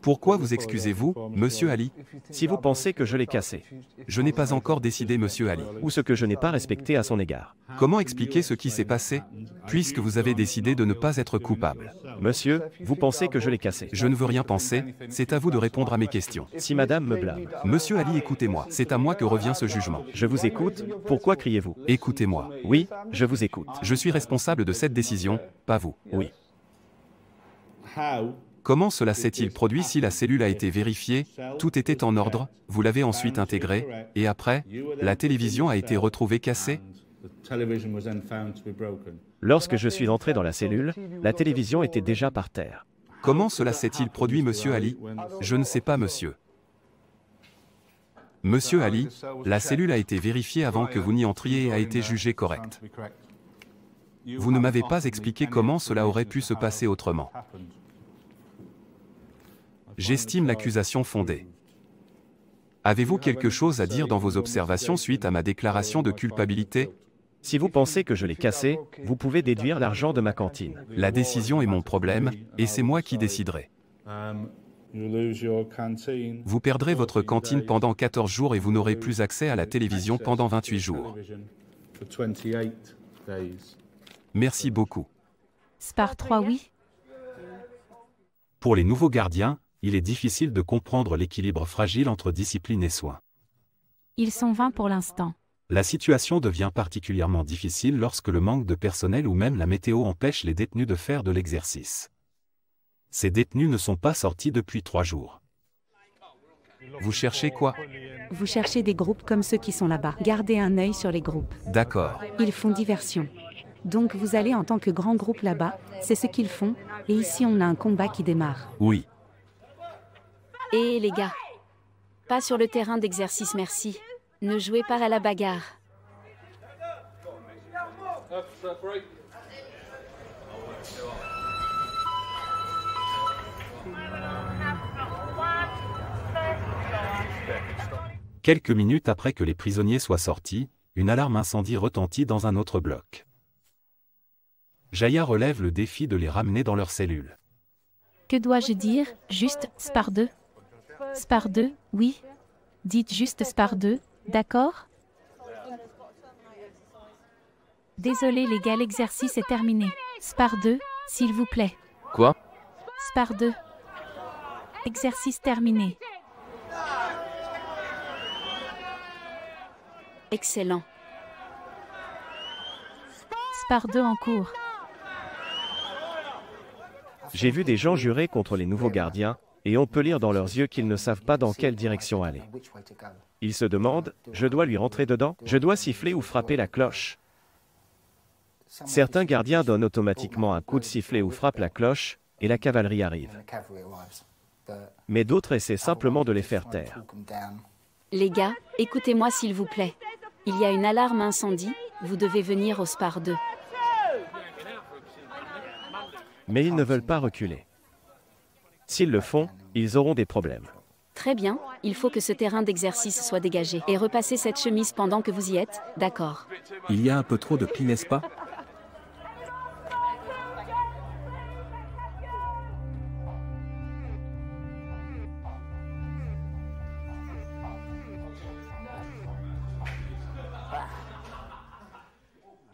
Pourquoi vous excusez-vous, monsieur Ali? Si vous pensez que je l'ai cassée. Je n'ai pas encore décidé, monsieur Ali. Ou ce que je n'ai pas respecté à son égard. Comment expliquer ce qui s'est passé, puisque vous avez décidé de ne pas être coupable? Monsieur, vous pensez que je l'ai cassée. Je ne veux rien penser, c'est à vous de répondre à mes questions. Si madame me blâme. Monsieur Ali, écoutez-moi, c'est à moi que revient ce jugement. Je vous écoute, pourquoi criez-vous? Écoutez-moi. Oui, je vous écoute. Je suis responsable de cette décision, pas vous. Oui. Comment cela s'est-il produit si la cellule a été vérifiée, tout était en ordre, vous l'avez ensuite intégrée, et après, la télévision a été retrouvée cassée? Lorsque je suis entré dans la cellule, la télévision était déjà par terre. Comment cela s'est-il produit, monsieur Ali? Je ne sais pas, monsieur. Monsieur Ali, la cellule a été vérifiée avant que vous n'y entriez et a été jugée correcte. Vous ne m'avez pas expliqué comment cela aurait pu se passer autrement. Avez-vous quelque chose à dire dans vos observations suite à ma déclaration de culpabilité? Si vous pensez que je l'ai cassé, vous pouvez déduire l'argent de ma cantine. La décision est mon problème, et c'est moi qui déciderai. Vous perdrez votre cantine pendant 14 jours et vous n'aurez plus accès à la télévision pendant 28 jours. Merci beaucoup. SPAR 3 oui. Pour les nouveaux gardiens, il est difficile de comprendre l'équilibre fragile entre discipline et soin. Ils sont 20 pour l'instant. La situation devient particulièrement difficile lorsque le manque de personnel ou même la météo empêche les détenus de faire de l'exercice. Ces détenus ne sont pas sortis depuis 3 jours. Vous cherchez quoi? Vous cherchez des groupes comme ceux qui sont là-bas. Gardez un œil sur les groupes. D'accord. Ils font diversion. Donc vous allez en tant que grand groupe là-bas, c'est ce qu'ils font, et ici on a un combat qui démarre. Oui. Et les gars, pas sur le terrain d'exercice merci. Ne jouez pas à la bagarre. Quelques minutes après que les prisonniers soient sortis, une alarme incendie retentit dans un autre bloc. Jaya relève le défi de les ramener dans leur cellule. Que dois-je dire? Juste SPAR 2? SPAR 2, oui. Dites juste SPAR 2, d'accord? Désolé les gars, l'exercice est terminé. SPAR 2, s'il vous plaît. Quoi? SPAR 2. Exercice terminé. Excellent. SPAR 2 en cours. J'ai vu des gens jurer contre les nouveaux gardiens, et on peut lire dans leurs yeux qu'ils ne savent pas dans quelle direction aller. Ils se demandent, je dois lui rentrer dedans? Je dois siffler ou frapper la cloche? Certains gardiens donnent automatiquement un coup de sifflet ou frappent la cloche, et la cavalerie arrive. Mais d'autres essaient simplement de les faire taire. Les gars, écoutez-moi s'il vous plaît. Il y a une alarme incendie, vous devez venir au SPAR 2. Mais ils ne veulent pas reculer. S'ils le font, ils auront des problèmes. Très bien, il faut que ce terrain d'exercice soit dégagé. Et repassez cette chemise pendant que vous y êtes, d'accord? Il y a un peu trop de plis, n'est-ce pas?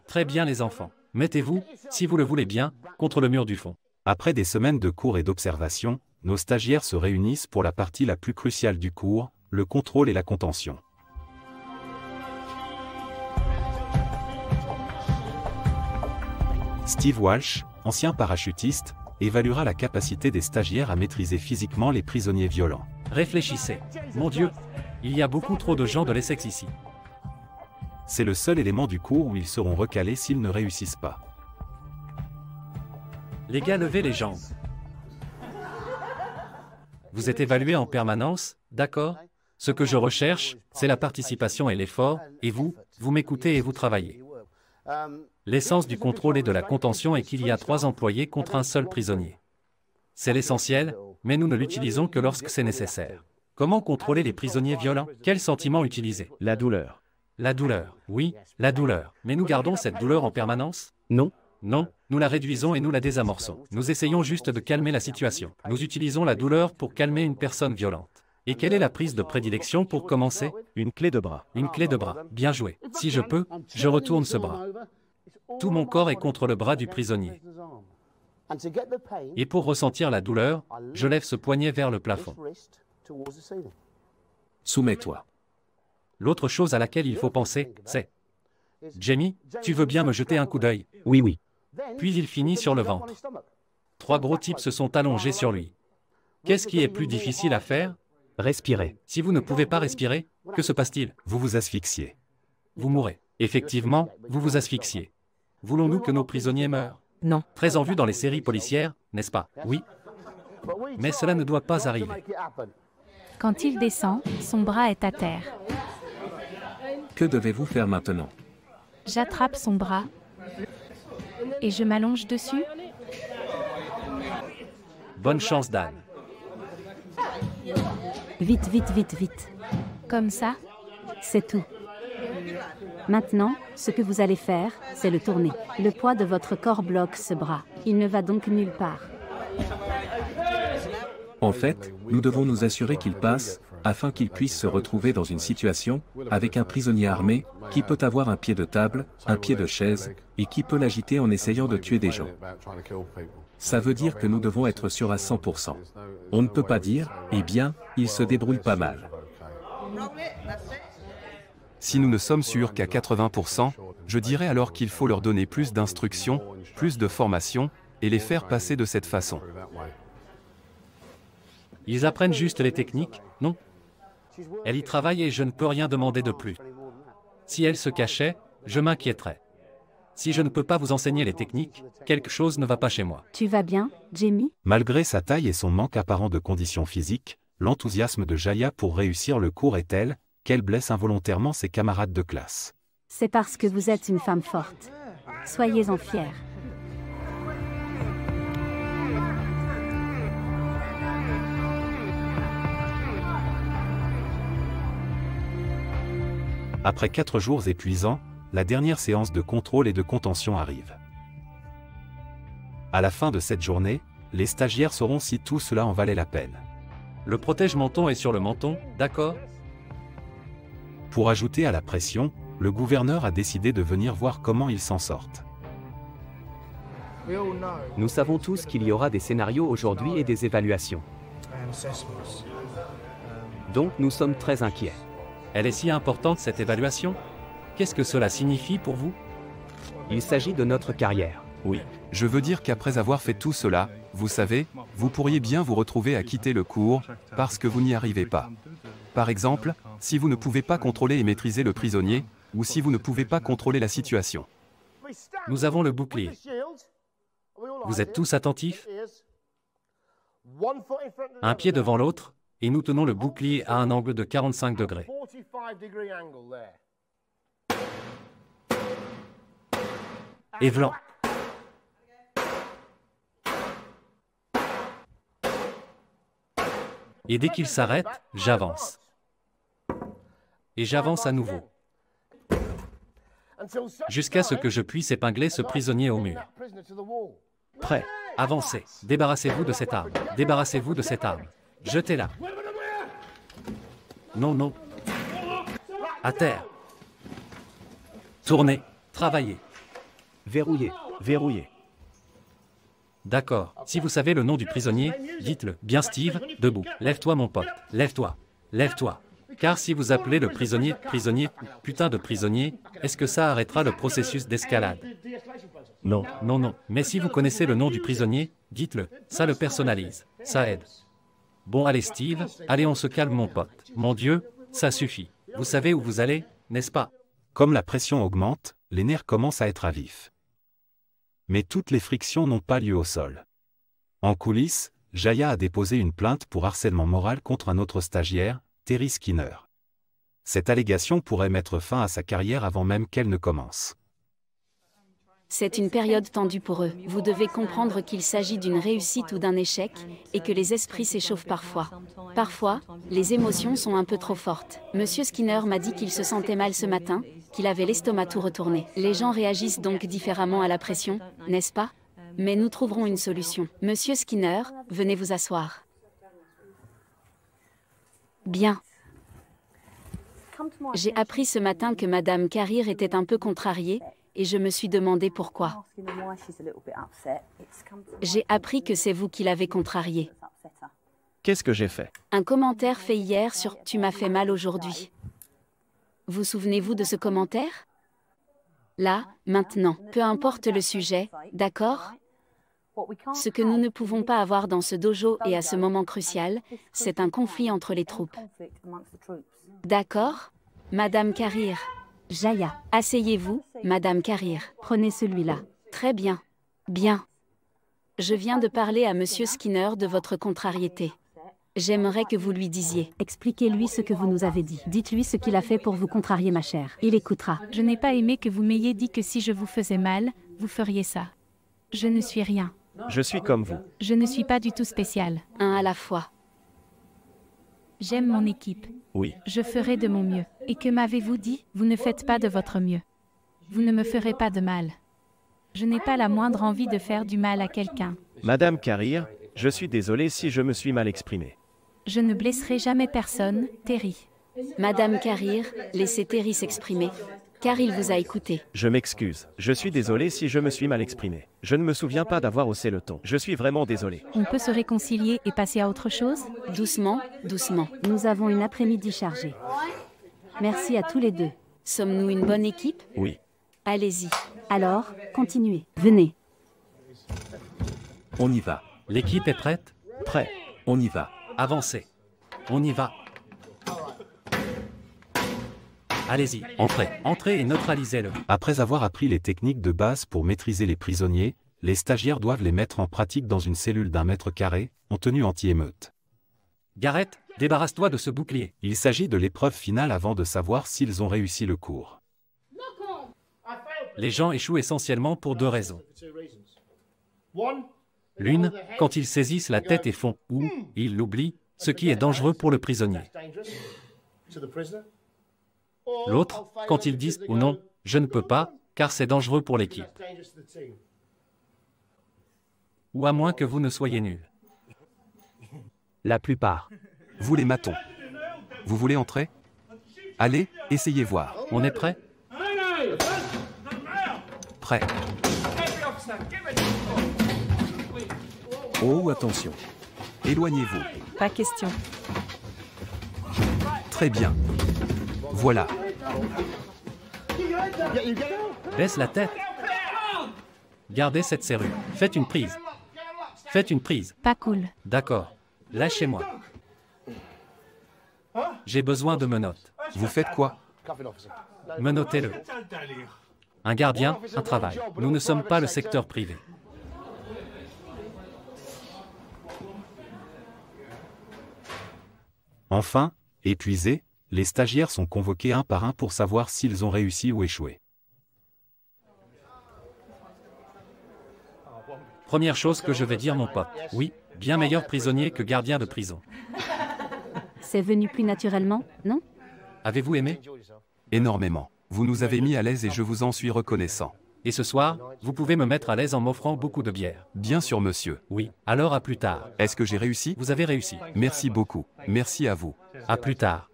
Très bien les enfants. Mettez-vous, si vous le voulez bien, contre le mur du fond. Après des semaines de cours et d'observation, nos stagiaires se réunissent pour la partie la plus cruciale du cours, le contrôle et la contention. Steve Walsh, ancien parachutiste, évaluera la capacité des stagiaires à maîtriser physiquement les prisonniers violents. Réfléchissez. Mon Dieu, il y a beaucoup trop de gens de l'Essex ici. C'est le seul élément du cours où ils seront recalés s'ils ne réussissent pas. Les gars, levez les jambes. Vous êtes évalués en permanence, d'accord? Ce que je recherche, c'est la participation et l'effort, et vous m'écoutez et vous travaillez. L'essence du contrôle et de la contention est qu'il y a 3 employés contre un seul prisonnier. C'est l'essentiel, mais nous ne l'utilisons que lorsque c'est nécessaire. Comment contrôler les prisonniers violents? Quel sentiment utiliser? La douleur. La douleur, oui, la douleur. Mais nous gardons cette douleur en permanence? Non. Non, nous la réduisons et nous la désamorçons. Nous essayons juste de calmer la situation. Nous utilisons la douleur pour calmer une personne violente. Et quelle est la prise de prédilection pour commencer? Une clé de bras. Une clé de bras. Bien joué. Si je peux, je retourne ce bras. Tout mon corps est contre le bras du prisonnier. Et pour ressentir la douleur, je lève ce poignet vers le plafond. Soumets-toi. L'autre chose à laquelle il faut penser, c'est... Jamie, tu veux bien me jeter un coup d'œil? Oui, oui. Puis il finit sur le ventre. 3 gros types se sont allongés sur lui. Qu'est-ce qui est plus difficile à faire? Respirez. Si vous ne pouvez pas respirer, que se passe-t-il? Vous vous asphyxiez. Vous mourrez. Effectivement, vous vous asphyxiez. Voulons-nous que nos prisonniers meurent? Non. Très en vue dans les séries policières, n'est-ce pas? Oui. Mais cela ne doit pas arriver. Quand il descend, son bras est à terre. Que devez-vous faire maintenant? J'attrape son bras et je m'allonge dessus. Bonne chance, Dan. Vite, vite, vite, vite. Comme ça? C'est tout. Maintenant, ce que vous allez faire, c'est le tourner. Le poids de votre corps bloque ce bras. Il ne va donc nulle part. En fait, nous devons nous assurer qu'il passe, afin qu'il puisse se retrouver dans une situation, avec un prisonnier armé, qui peut avoir un pied de table, un pied de chaise, et qui peut l'agiter en essayant de tuer des gens. Ça veut dire que nous devons être sûrs à 100%. On ne peut pas dire, eh bien, il se débrouille pas mal. Si nous ne sommes sûrs qu'à 80%, je dirais alors qu'il faut leur donner plus d'instructions, plus de formation, et les faire passer de cette façon. Ils apprennent juste les techniques, non? Elle y travaille et je ne peux rien demander de plus. Si elle se cachait, je m'inquiéterais. Si je ne peux pas vous enseigner les techniques, quelque chose ne va pas chez moi. Tu vas bien, Jamie? Malgré sa taille et son manque apparent de conditions physiques, l'enthousiasme de Jaya pour réussir le cours est tel qu'elle blesse involontairement ses camarades de classe. C'est parce que vous êtes une femme forte. Soyez-en fiers. Après 4 jours épuisants, la dernière séance de contrôle et de contention arrive. À la fin de cette journée, les stagiaires sauront si tout cela en valait la peine. Le protège-menton est sur le menton, d'accord? Pour ajouter à la pression, le gouverneur a décidé de venir voir comment ils s'en sortent. Nous savons tous qu'il y aura des scénarios aujourd'hui et des évaluations. Donc nous sommes très inquiets. Elle est si importante cette évaluation? Qu'est-ce que cela signifie pour vous? Il s'agit de notre carrière. Oui. Je veux dire qu'après avoir fait tout cela, vous savez, vous pourriez bien vous retrouver à quitter le cours, parce que vous n'y arrivez pas. Par exemple, si vous ne pouvez pas contrôler et maîtriser le prisonnier, ou si vous ne pouvez pas contrôler la situation. Nous avons le bouclier. Vous êtes tous attentifs? Un pied devant l'autre, et nous tenons le bouclier à un angle de 45 degrés. Evelan. Et dès qu'il s'arrête, j'avance. Et j'avance à nouveau. Jusqu'à ce que je puisse épingler ce prisonnier au mur. Prêt. Avancez. Débarrassez-vous de cette arme. Débarrassez-vous de cette arme. Jetez-la. Non, non. À terre. Tournez. Travaillez. Verrouillez. Verrouillé. D'accord. Si vous savez le nom du prisonnier, dites-le. Bien Steve, debout. Lève-toi mon pote. Lève-toi. Lève-toi. Car si vous appelez le prisonnier, putain de prisonnier, est-ce que ça arrêtera le processus d'escalade? Non. Non, non. Mais si vous connaissez le nom du prisonnier, dites-le. Ça le personnalise. Ça aide. Bon, allez Steve, allez on se calme mon pote. Mon Dieu, ça suffit. Vous savez où vous allez, n'est-ce pas? Comme la pression augmente, les nerfs commencent à être à vif. Mais toutes les frictions n'ont pas lieu au sol. En coulisses, Jaya a déposé une plainte pour harcèlement moral contre un autre stagiaire, Terry Skinner. Cette allégation pourrait mettre fin à sa carrière avant même qu'elle ne commence. C'est une période tendue pour eux. Vous devez comprendre qu'il s'agit d'une réussite ou d'un échec, et que les esprits s'échauffent parfois. Parfois, les émotions sont un peu trop fortes. Monsieur Skinner m'a dit qu'il se sentait mal ce matin, qu'il avait l'estomac tout retourné. Les gens réagissent donc différemment à la pression, n'est-ce pas? Mais nous trouverons une solution. Monsieur Skinner, venez vous asseoir. Bien. J'ai appris ce matin que Madame Carrier était un peu contrariée, et je me suis demandé pourquoi. J'ai appris que c'est vous qui l'avez contrariée. Qu'est-ce que j'ai fait? Un commentaire fait hier sur « Tu m'as fait mal aujourd'hui ». Vous souvenez-vous de ce commentaire? Là, maintenant, peu importe le sujet, d'accord? Ce que nous ne pouvons pas avoir dans ce dojo et à ce moment crucial, c'est un conflit entre les troupes. D'accord? Madame Carrier. Jaya. Asseyez-vous, Madame Carrier. Prenez celui-là. Très bien. Bien. Je viens de parler à Monsieur Skinner de votre contrariété. J'aimerais que vous lui disiez. Expliquez-lui ce que vous nous avez dit. Dites-lui ce qu'il a fait pour vous contrarier, ma chère. Il écoutera. Je n'ai pas aimé que vous m'ayez dit que si je vous faisais mal, vous feriez ça. Je ne suis rien. Je suis comme vous. Je ne suis pas du tout spécial. Un à la fois. J'aime mon équipe. Oui. Je ferai de mon mieux. Et que m'avez-vous dit? Vous ne faites pas de votre mieux. Vous ne me ferez pas de mal. Je n'ai pas la moindre envie de faire du mal à quelqu'un. Madame Carrier, je suis désolé si je me suis mal exprimé. Je ne blesserai jamais personne, Terry. Madame Carrier, laissez Terry s'exprimer. Car il vous a écouté. Je m'excuse. Je suis désolé si je me suis mal exprimé. Je ne me souviens pas d'avoir haussé le ton. Je suis vraiment désolé. On peut se réconcilier et passer à autre chose? Doucement, doucement. Nous avons une après-midi chargée. Merci à tous les deux. Sommes-nous une bonne équipe? Oui. Allez-y. Alors, continuez. Venez. On y va. L'équipe est prête? Prêt. On y va. Avancez. On y va. Allez-y, entrez. Entrez et neutralisez-le. Après avoir appris les techniques de base pour maîtriser les prisonniers, les stagiaires doivent les mettre en pratique dans une cellule d'1 mètre carré, en tenue anti-émeute. Garrett, débarrasse-toi de ce bouclier. Il s'agit de l'épreuve finale avant de savoir s'ils ont réussi le cours. Les gens échouent essentiellement pour 2 raisons. L'une, quand ils saisissent la tête et font « ou », ils l'oublient, ce qui est dangereux pour le prisonnier. L'autre, quand ils disent « ou non, je ne peux pas », car c'est dangereux pour l'équipe. Ou à moins que vous ne soyez nuls. La plupart. Vous les matons. Vous voulez entrer? Allez, essayez voir. On est prêt? Prêt. Oh, attention. Éloignez-vous. Pas question. Très bien. Voilà. Baisse la tête. Gardez cette serrure. Faites une prise. Faites une prise. Pas cool. D'accord. Lâchez-moi. J'ai besoin de menottes. Vous faites quoi? Menottez-le. Un gardien, un travail. Nous ne sommes pas le secteur privé. Enfin, épuisés, les stagiaires sont convoqués un par un pour savoir s'ils ont réussi ou échoué. Première chose que je vais dire, mon pote. Oui, bien meilleur prisonnier que gardien de prison. C'est venu plus naturellement, non? Avez-vous aimé? Énormément. Vous nous avez mis à l'aise et je vous en suis reconnaissant. Et ce soir, vous pouvez me mettre à l'aise en m'offrant beaucoup de bière. Bien sûr, monsieur. Oui, alors à plus tard. Est-ce que j'ai réussi? Vous avez réussi. Merci beaucoup. Merci à vous. À plus tard.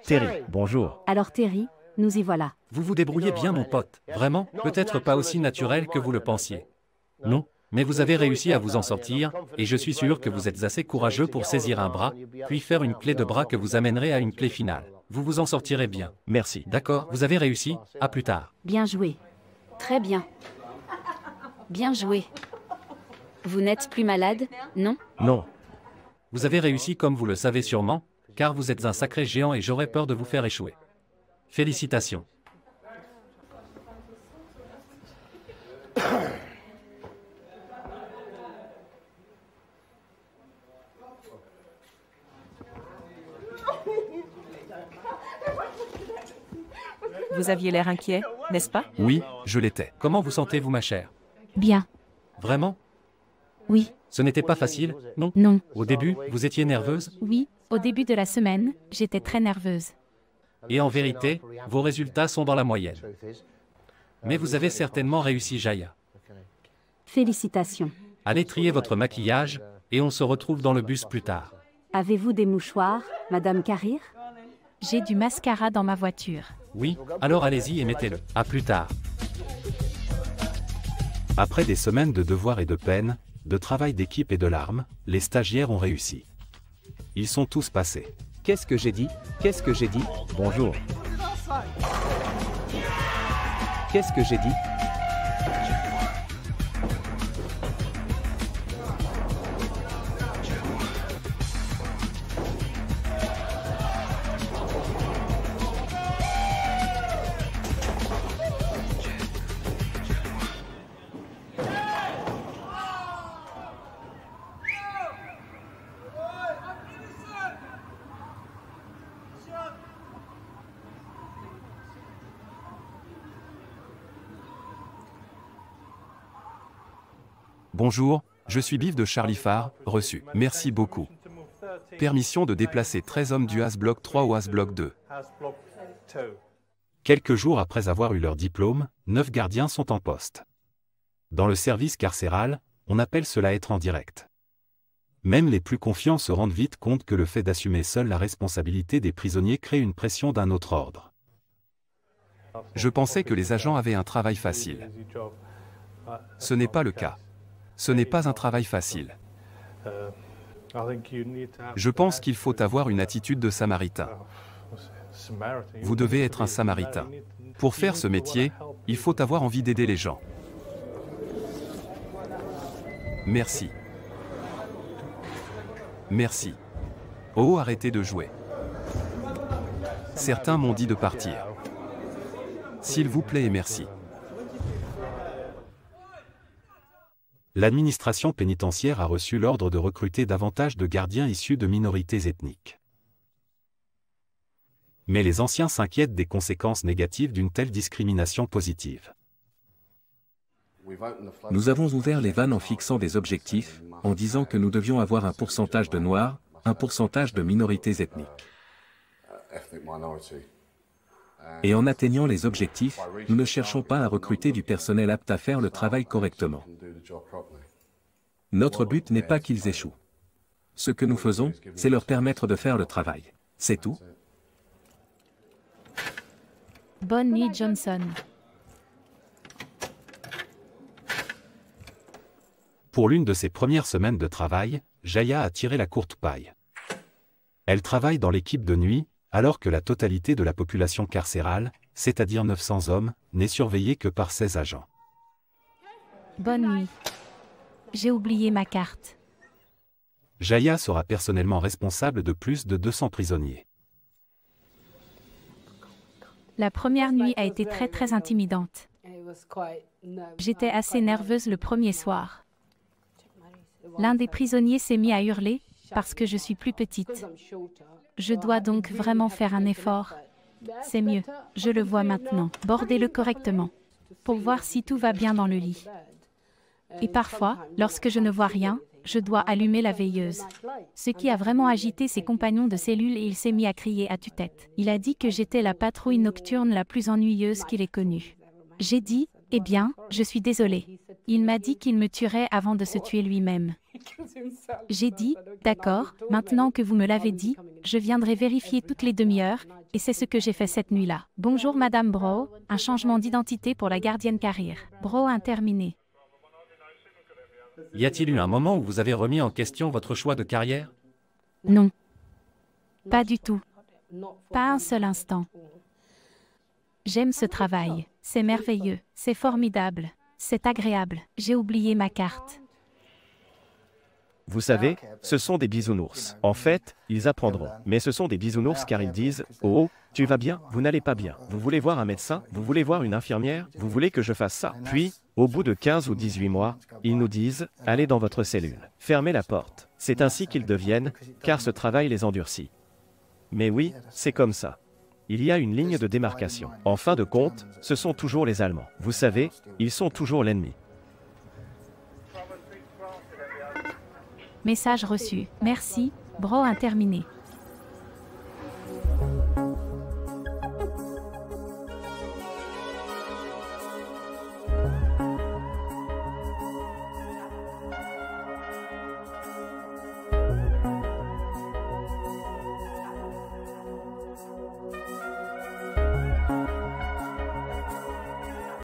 Terry, bonjour. Alors Terry, nous y voilà. Vous vous débrouillez bien, mon pote. Vraiment, peut-être pas aussi naturel que vous le pensiez. Non, mais vous avez réussi à vous en sortir, et je suis sûr que vous êtes assez courageux pour saisir un bras, puis faire une clé de bras que vous amènerez à une clé finale. Vous vous en sortirez bien. Merci. D'accord, vous avez réussi. À plus tard. Bien joué. Très bien. Bien joué. Vous n'êtes plus malade, non? Non. Vous avez réussi comme vous le savez sûrement, car vous êtes un sacré géant et j'aurais peur de vous faire échouer. Félicitations. Vous aviez l'air inquiet, n'est-ce pas? Oui, je l'étais. Comment vous sentez-vous, ma chère? Bien. Vraiment? Oui. Ce n'était pas facile, non? Non. Au début, vous étiez nerveuse? Oui, au début de la semaine, j'étais très nerveuse. Et en vérité, vos résultats sont dans la moyenne. Mais vous avez certainement réussi, Jaya. Félicitations. Allez trier votre maquillage, et on se retrouve dans le bus plus tard. Avez-vous des mouchoirs, Madame Carrier? J'ai du mascara dans ma voiture. Oui, alors allez-y et mettez-le. À plus tard. Après des semaines de devoirs et de peine, de travail d'équipe et de larmes, les stagiaires ont réussi. Ils sont tous passés. Qu'est-ce que j'ai dit? Qu'est-ce que j'ai dit? Bonjour. Qu'est-ce que j'ai dit? Bonjour, je suis Biff de Charlie Farr, reçu. Merci beaucoup. Permission de déplacer 13 hommes du Has Block 3 au Has Block 2. Quelques jours après avoir eu leur diplôme, 9 gardiens sont en poste. Dans le service carcéral, on appelle cela être en direct. Même les plus confiants se rendent vite compte que le fait d'assumer seul la responsabilité des prisonniers crée une pression d'un autre ordre. Je pensais que les agents avaient un travail facile. Ce n'est pas le cas. Ce n'est pas un travail facile. Je pense qu'il faut avoir une attitude de samaritain. Vous devez être un samaritain. Pour faire ce métier, il faut avoir envie d'aider les gens. Merci. Merci. Oh, arrêtez de jouer. Certains m'ont dit de partir. S'il vous plaît et merci. L'administration pénitentiaire a reçu l'ordre de recruter davantage de gardiens issus de minorités ethniques. Mais les anciens s'inquiètent des conséquences négatives d'une telle discrimination positive. Nous avons ouvert les vannes en fixant des objectifs, en disant que nous devions avoir un pourcentage de noirs, un pourcentage de minorités ethniques. Et en atteignant les objectifs, nous ne cherchons pas à recruter du personnel apte à faire le travail correctement. Notre but n'est pas qu'ils échouent. Ce que nous faisons, c'est leur permettre de faire le travail. C'est tout. Bonne nuit, Johnson. Pour l'une de ses premières semaines de travail, Jaya a tiré la courte paille. Elle travaille dans l'équipe de nuit, alors que la totalité de la population carcérale, c'est-à-dire 900 hommes, n'est surveillée que par 16 agents. Bonne nuit. J'ai oublié ma carte. Jaya sera personnellement responsable de plus de 200 prisonniers. La première nuit a été très intimidante. J'étais assez nerveuse le premier soir. L'un des prisonniers s'est mis à hurler, parce que je suis plus petite. Je dois donc vraiment faire un effort. C'est mieux, je le vois maintenant. Bordez-le correctement, pour voir si tout va bien dans le lit. Et parfois, lorsque je ne vois rien, je dois allumer la veilleuse. Ce qui a vraiment agité ses compagnons de cellule et il s'est mis à crier à tue-tête. Il a dit que j'étais la patrouille nocturne la plus ennuyeuse qu'il ait connue. J'ai dit, eh bien, je suis désolée. Il m'a dit qu'il me tuerait avant de se tuer lui-même. J'ai dit, d'accord, maintenant que vous me l'avez dit, je viendrai vérifier toutes les demi-heures, et c'est ce que j'ai fait cette nuit-là. Bonjour Madame Bro, un changement d'identité pour la gardienne carrière. Bro a terminé. Y a-t-il eu un moment où vous avez remis en question votre choix de carrière? Non. Pas du tout. Pas un seul instant. J'aime ce travail. C'est merveilleux. C'est formidable. C'est agréable. J'ai oublié ma carte. Vous savez, ce sont des bisounours. En fait, ils apprendront. Mais ce sont des bisounours car ils disent « Oh, tu vas bien? Vous n'allez pas bien. Vous voulez voir un médecin? Vous voulez voir une infirmière? Vous voulez que je fasse ça ?» Puis, au bout de 15 ou 18 mois, ils nous disent « Allez dans votre cellule. Fermez la porte. » C'est ainsi qu'ils deviennent, car ce travail les endurcit. Mais oui, c'est comme ça. Il y a une ligne de démarcation. En fin de compte, ce sont toujours les Allemands. Vous savez, ils sont toujours l'ennemi. Message reçu. Merci, Bro a terminé.